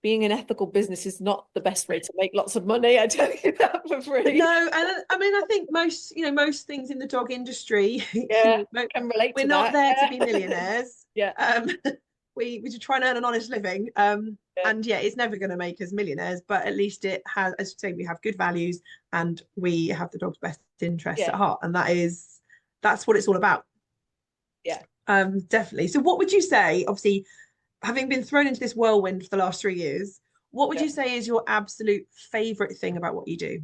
being an ethical business is not the best way to make lots of money. I tell you that for free. No, and I mean, I think most things in the dog industry, Yeah, can relate we're to not that. there to Yeah, be millionaires. yeah, Um, we just try and earn an honest living. yeah, And yeah, it's never going to make us millionaires, but at least it has, as you say, we have good values and we have the dog's best interests yeah, at heart, and that's what it's all about. yeah, Definitely. So, what would you say? Obviously, having been thrown into this whirlwind for the last 3 years, what would yeah. you say is your absolute favorite thing about what you do?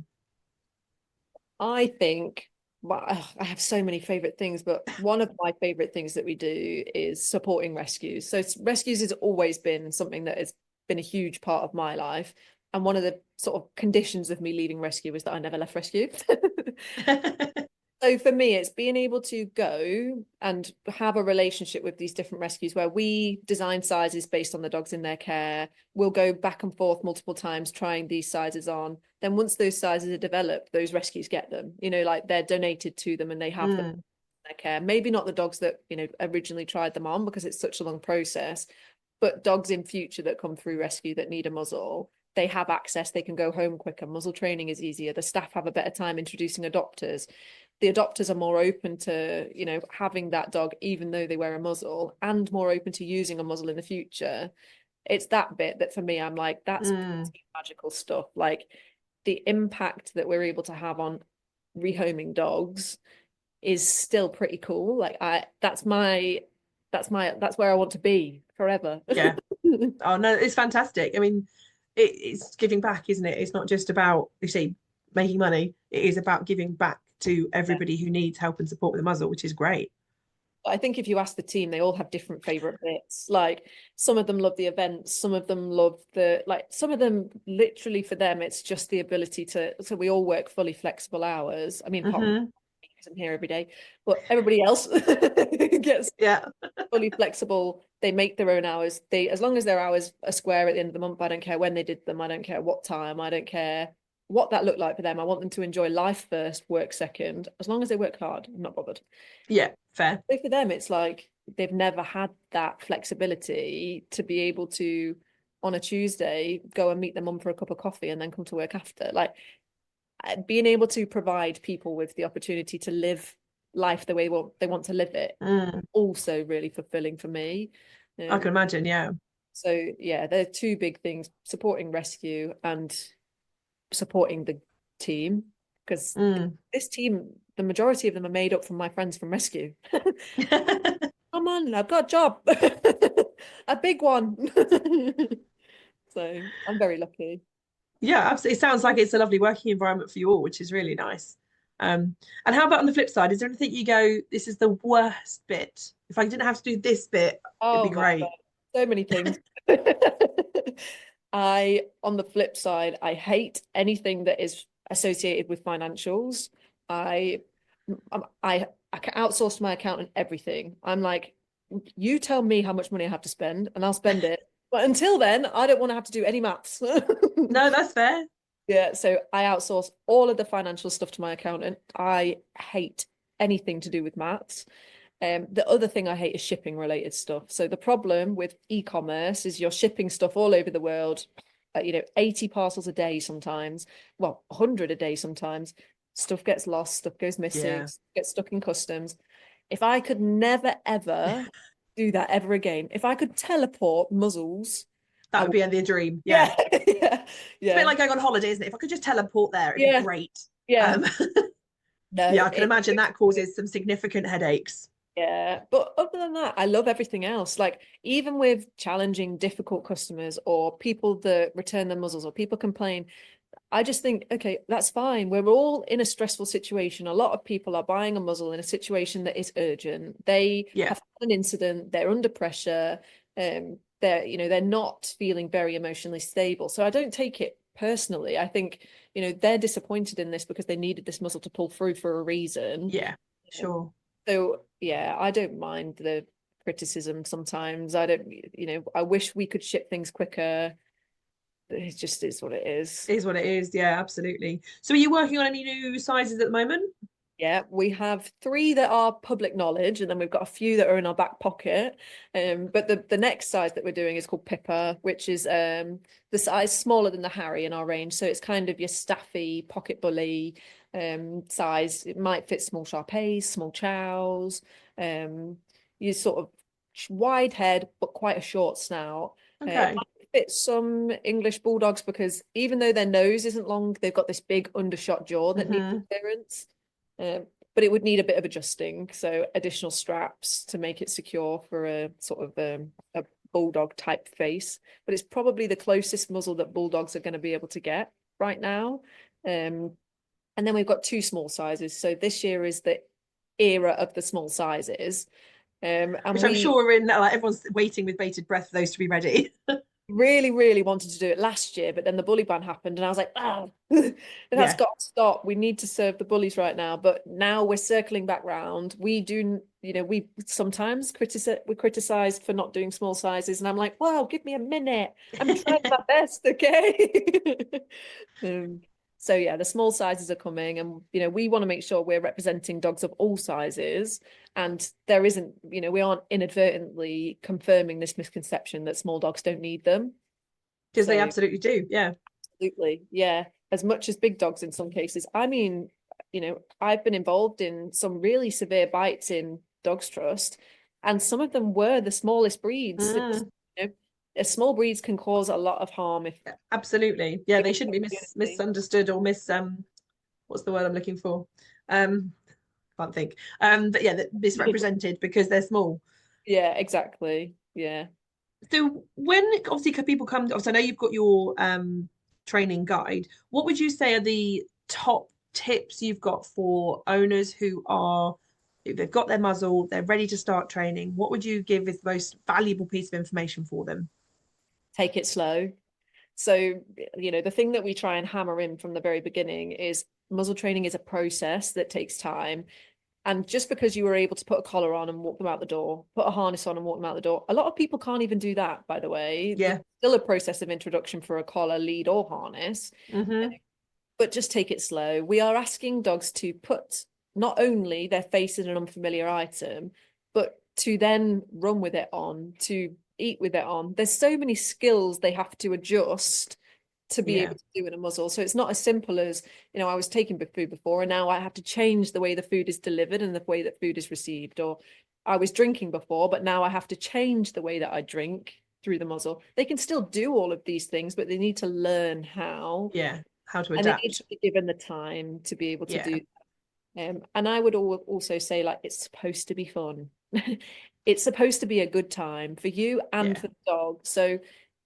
I think, well, I have so many favorite things, but one of my favorite things that we do is supporting rescues. So rescues has always been something that has been a huge part of my life. And one of the sort of conditions of me leaving rescue was that I never left rescue. So for me, it's being able to go and have a relationship with these different rescues where we design sizes based on the dogs in their care. We'll go back and forth multiple times trying these sizes on. Then once those sizes are developed, those rescues get them. Like they're donated to them and they have them in Mm, their care. Maybe not the dogs that, originally tried them on because it's such a long process, but dogs in future that come through rescue that need a muzzle, they have access, they can go home quicker, muzzle training is easier, the staff have a better time introducing adopters, the adopters are more open to having that dog even though they wear a muzzle, and more open to using a muzzle in the future. It's that bit that for me, I'm like, that's mm. magical stuff. Like the impact that we're able to have on rehoming dogs is still pretty cool. Like that's where I want to be forever. Yeah. Oh no, it's fantastic. I mean, it's giving back, isn't it? It's not just about, you see, making money. It is about giving back to everybody who needs help and support with a muzzle, which is great. I think if you ask the team, they all have different favorite bits. Like some of them love the events, some of them love some of them literally for them, it's just the ability to, so we all work fully flexible hours. I mean, apart from Hmm. because I'm here every day, but everybody else gets Yeah. fully flexible. They make their own hours. As long as their hours are square at the end of the month, I don't care when they did them. I don't care what time. I don't care what that looked like for them. I want them to enjoy life first, work second. As long as they work hard, I'm not bothered. Yeah. Fair. So for them, it's like they've never had that flexibility to be able to, on a Tuesday, go and meet their mum for a cup of coffee and then come to work after. Like being able to provide people with the opportunity to live life the way they want to live it, Mm, also really fulfilling for me. I can Um, imagine. Yeah. so yeah, they're two big things: supporting rescue and supporting the team. Because Mm. this team, the majority of them are made up from my friends from rescue. Come on, I've got a job, a big one. So I'm very lucky. Yeah, absolutely. It sounds like it's a lovely working environment for you all, which is really nice. And how about on the flip side? Is there anything you go, this is the worst bit? If I didn't have to do this bit, it'd be Oh my God, great. so many things. On the flip side, I hate anything that is associated with financials. I, I can outsource to my accountant everything. I'm like, you tell me how much money I have to spend, and I'll spend it. But until then, I don't want to have to do any maths. No, that's fair. Yeah, so I outsource all of the financial stuff to my accountant. I hate anything to do with maths. The other thing I hate is shipping related stuff. So the problem with e-commerce is you're shipping stuff all over the world, 80 parcels a day sometimes, well, 100 a day sometimes. Stuff gets lost, stuff goes missing, Yeah. gets stuck in customs. If I could never ever do that ever again, if I could teleport muzzles, That I would would. be the dream. Yeah. Yeah, yeah, It's a bit yeah, like going on holiday, isn't it? If I could just teleport there, it'd be yeah, great. yeah. Um, yeah, No, I can imagine that causes some significant headaches. yeah, but other than that, I love everything else. Like even with challenging, difficult customers or people that return their muzzles or people complain, I just think, okay, that's fine. We're all in a stressful situation. A lot of people are buying a muzzle in a situation that is urgent. They Yeah. have had an incident, they're under pressure, they're not feeling very emotionally stable. So I don't take it personally. I think, they're disappointed in this because they needed this muzzle to pull through for a reason. Yeah. Sure. So yeah, I don't mind the criticism sometimes. I don't, I wish we could ship things quicker. It just is what it is. It is what it is. Yeah, absolutely. So are you working on any new sizes at the moment? Yeah, we have three that are public knowledge, and then we've got a few that are in our back pocket. But the next size that we're doing is called Pippa, which is the size smaller than the Harry in our range. So it's kind of your staffy pocket bully size. It might fit small Shar-Peis, small Chows. You sort of wide head, but quite a short snout. It Okay. might fit some English bulldogs because even though their nose isn't long, they've got this big undershot jaw that needs Hmm. clearance. But it would need a bit of adjusting, so additional straps to make it secure for a sort of a bulldog type face. But it's probably the closest muzzle that bulldogs are going to be able to get right now. And then we've got two small sizes. So this year is the era of the small sizes. And Which I'm sure we're in, like everyone's waiting with bated breath for those to be ready. really, really wanted to do it last year, but then the bully ban happened, and I was like, ah, that's Yeah. got to stop. We need to serve the bullies right now. But now we're circling back round. We do, we sometimes we're criticized for not doing small sizes, and I'm like, wow, give me a minute. I'm trying my best, okay? Um, so yeah, the small sizes are coming, and we want to make sure we're representing dogs of all sizes, and there isn't, we aren't inadvertently confirming this misconception that small dogs don't need them. Because they So absolutely do. Yeah. absolutely, yeah, as much as big dogs in some cases. I mean, I've been involved in some really severe bites in Dogs Trust, and some of them were the smallest breeds. Mm, Small breeds can cause a lot of harm if absolutely. Yeah, they given shouldn't the be opportunity. misunderstood or what's the word I'm looking for? Um can't think. But yeah, misrepresented because they're small. Yeah, exactly. Yeah. So when obviously people come, obviously I know you've got your training guide. What would you say are the top tips you've got for owners who are, if they've got their muzzle, they're ready to start training? What would you give as the most valuable piece of information for them? Take it slow. So, the thing that we try and hammer in from the very beginning is muzzle training is a process that takes time. And just because you were able to put a collar on and walk them out the door, put a harness on and walk them out the door, a lot of people can't even do that, by the way. There's Yeah. still a process of introduction for a collar, lead, or harness, Hmm. but just take it slow. We are asking dogs to put not only their face in an unfamiliar item, but to then run with it on, to eat with it on. There's so many skills they have to adjust to be Yeah. able to do in a muzzle. So it's not as simple as, I was taking food before and now I have to change the way the food is delivered and the way that food is received. Or I was drinking before, but now I have to change the way that I drink through the muzzle. They can still do all of these things, but they need to learn how. Yeah. How to And they need adapt. to be given the time to be able to Yeah. do that. And I would also say, like, it's supposed to be fun. It's supposed to be a good time for you and Yeah. for the dog. So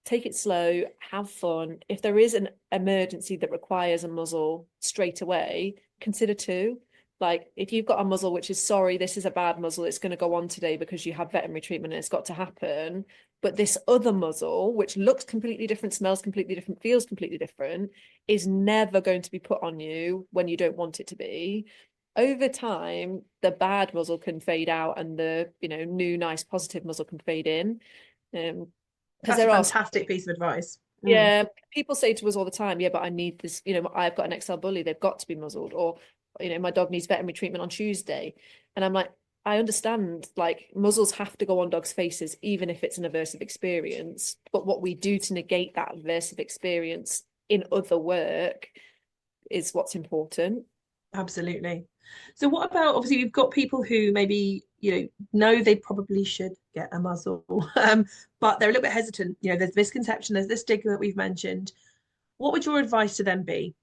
take it slow, have fun. If there is an emergency that requires a muzzle straight away, consider two. Like if you've got a muzzle which is, sorry, this is a bad muzzle, it's going to go on today because you have veterinary treatment and it's got to happen. But this other muzzle, which looks completely different, smells completely different, feels completely different, is never going to be put on you when you don't want it to be. Over time, the bad muzzle can fade out and the, new, nice, positive muzzle can fade in. Because That's a fantastic piece of advice. Yeah, people say to us all the time, yeah, but I need this, I've got an XL bully, they've got to be muzzled, or, my dog needs veterinary treatment on Tuesday. And I'm like, I understand, like, muzzles have to go on dogs' faces, even if it's an aversive experience. But what we do to negate that aversive experience in other work is what's important. Absolutely. So what about, obviously you've got people who maybe, know they probably should get a muzzle, but they're a little bit hesitant. There's misconception, there's this stigma that we've mentioned. What would your advice to them be?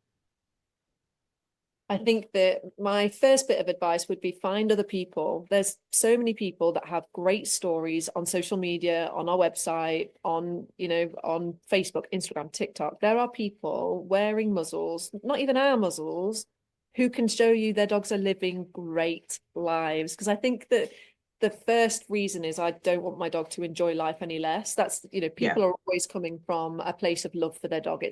I think that my first bit of advice would be find other people. There's so many people that have great stories on social media, on our website, on Facebook, Instagram, TikTok. There are people wearing muzzles, not even our muzzles, who can show you their dogs are living great lives. Because I think that the first reason is I don't want my dog to enjoy life any less. That's, people are always coming from a place of love for their dog.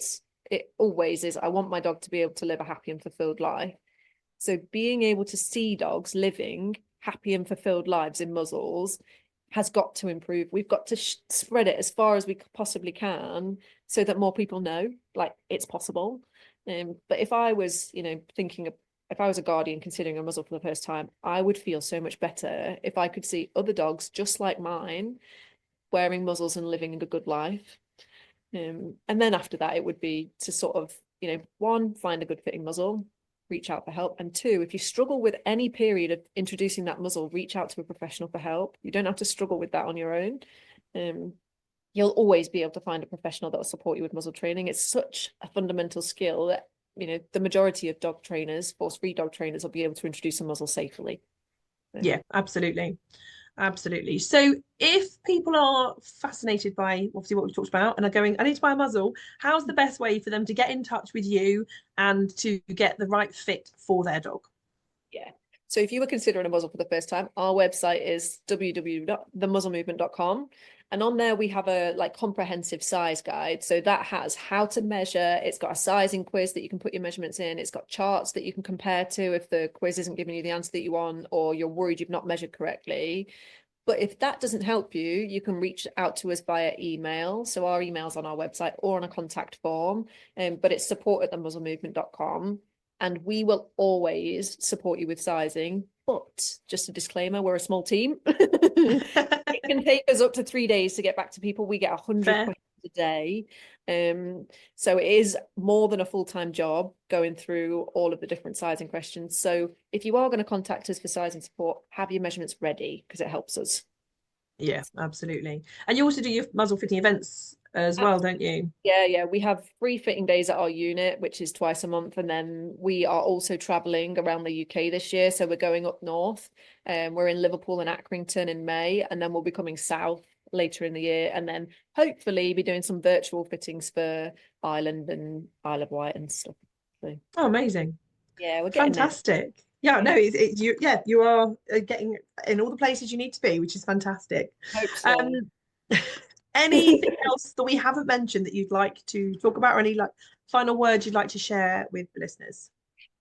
It always is, I want my dog to be able to live a happy and fulfilled life. So being able to see dogs living happy and fulfilled lives in muzzles has got to improve. We've got to spread it as far as we possibly can so that more people know, like, it's possible. But if I was, if I was a guardian considering a muzzle for the first time, I would feel so much better if I could see other dogs just like mine wearing muzzles and living a good life. And then after that, it would be to sort of, one, find a good fitting muzzle, reach out for help. And two, if you struggle with any period of introducing that muzzle, reach out to a professional for help. You don't have to struggle with that on your own. You'll always be able to find a professional that will support you with muzzle training. It's such a fundamental skill that, the majority of dog trainers, force-free dog trainers, will be able to introduce a muzzle safely. Yeah, absolutely. Absolutely. So if people are fascinated by obviously what we talked about and are going, I need to buy a muzzle, how's the best way for them to get in touch with you and to get the right fit for their dog? Yeah. So if you were considering a muzzle for the first time, our website is www.themuzzlemovement.com. And on there, we have a comprehensive size guide. So that has how to measure. It's got a sizing quiz that you can put your measurements in. It's got charts that you can compare to if the quiz isn't giving you the answer that you want, or you're worried you've not measured correctly. But if that doesn't help you, you can reach out to us via email. So our email's on our website or on a contact form. But it's support@themuzzlemovement.com. And we will always support you with sizing. But just a disclaimer, we're a small team. It can take us up to 3 days to get back to people. We get 100 questions a day. So it is more than a full-time job going through all of the different sizing questions. So if you are going to contact us for sizing support, have your measurements ready because it helps us. Yeah, absolutely. And you also do your muzzle fitting events as well, don't you? Yeah. We have free fitting days at our unit, which is twice a month. And then we are also traveling around the UK this year. So we're going up north. We're in Liverpool and Accrington in May, and then we'll be coming south later in the year. And then hopefully be doing some virtual fittings for Ireland and Isle of Wight and stuff. So, oh, amazing. Yeah, we're getting fantastic. There. Yeah, no, you are getting in all the places you need to be, which is fantastic. Hope so. Anything else that we haven't mentioned that you'd like to talk about, or any final words you'd like to share with the listeners?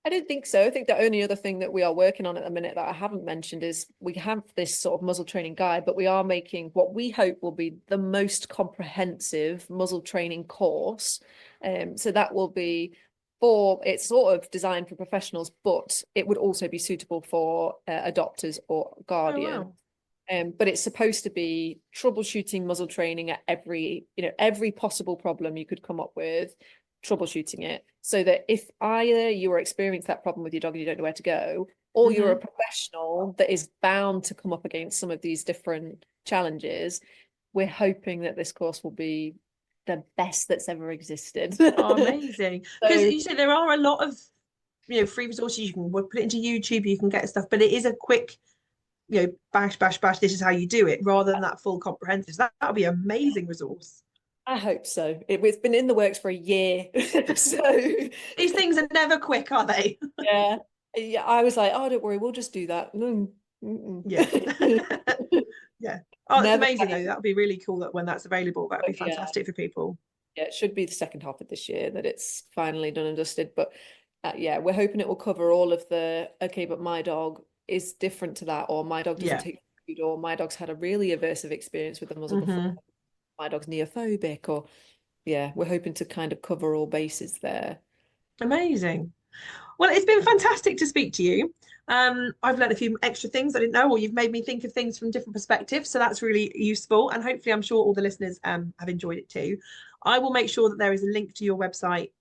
I don't think so. I think the only other thing that we are working on at the minute that I haven't mentioned is we have this sort of muzzle training guide, but we are making what we hope will be the most comprehensive muzzle training course. So that will be it's sort of designed for professionals, but it would also be suitable for adopters or guardians. Oh, wow. But it's supposed to be troubleshooting muzzle training at every possible problem you could come up with, troubleshooting it, so that if either you are experiencing that problem with your dog and you don't know where to go, or you're a professional that is bound to come up against some of these different challenges, we're hoping that this course will be the best that's ever existed. Oh, amazing. Because you say there are a lot of free resources. You can put it into YouTube, you can get stuff, but it is a quick bash, this is how you do it, rather than that full comprehensive. So that'll be an amazing resource. I hope so. It's been in the works for a year. So These things are never quick, are they? yeah. Yeah, I was like, oh, don't worry, we'll just do that. Yeah. Yeah. Oh, it's Never. amazing though. That would be really cool that when that's available, that would be Yeah. fantastic for people. Yeah, it should be the second half of this year that it's finally done and dusted. But yeah, we're hoping it will cover all of the, okay, but my dog is different to that, or my dog doesn't Yeah. take food, or my dog's had a really aversive experience with the muzzle before, Hmm. my dog's neophobic, or yeah, we're hoping to kind of cover all bases there. Amazing. Well, it's been fantastic to speak to you. I've learned a few extra things I didn't know, or you've made me think of things from different perspectives. So that's really useful. And hopefully, I'm sure all the listeners have enjoyed it too. I will make sure that there is a link to your website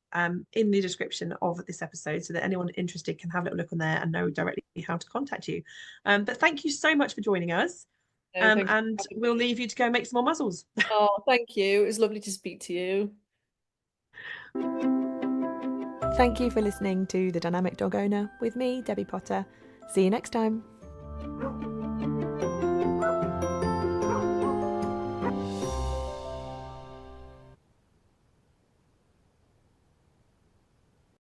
in the description of this episode so that anyone interested can have a little look on there and know directly how to contact you. But thank you so much for joining us. No, thank you And for having we'll me. leave you to go make some more muzzles. Oh, thank you. It was lovely to speak to you. Thank you for listening to The Dynamic Dog Owner with me, Debbie Potter. See you next time.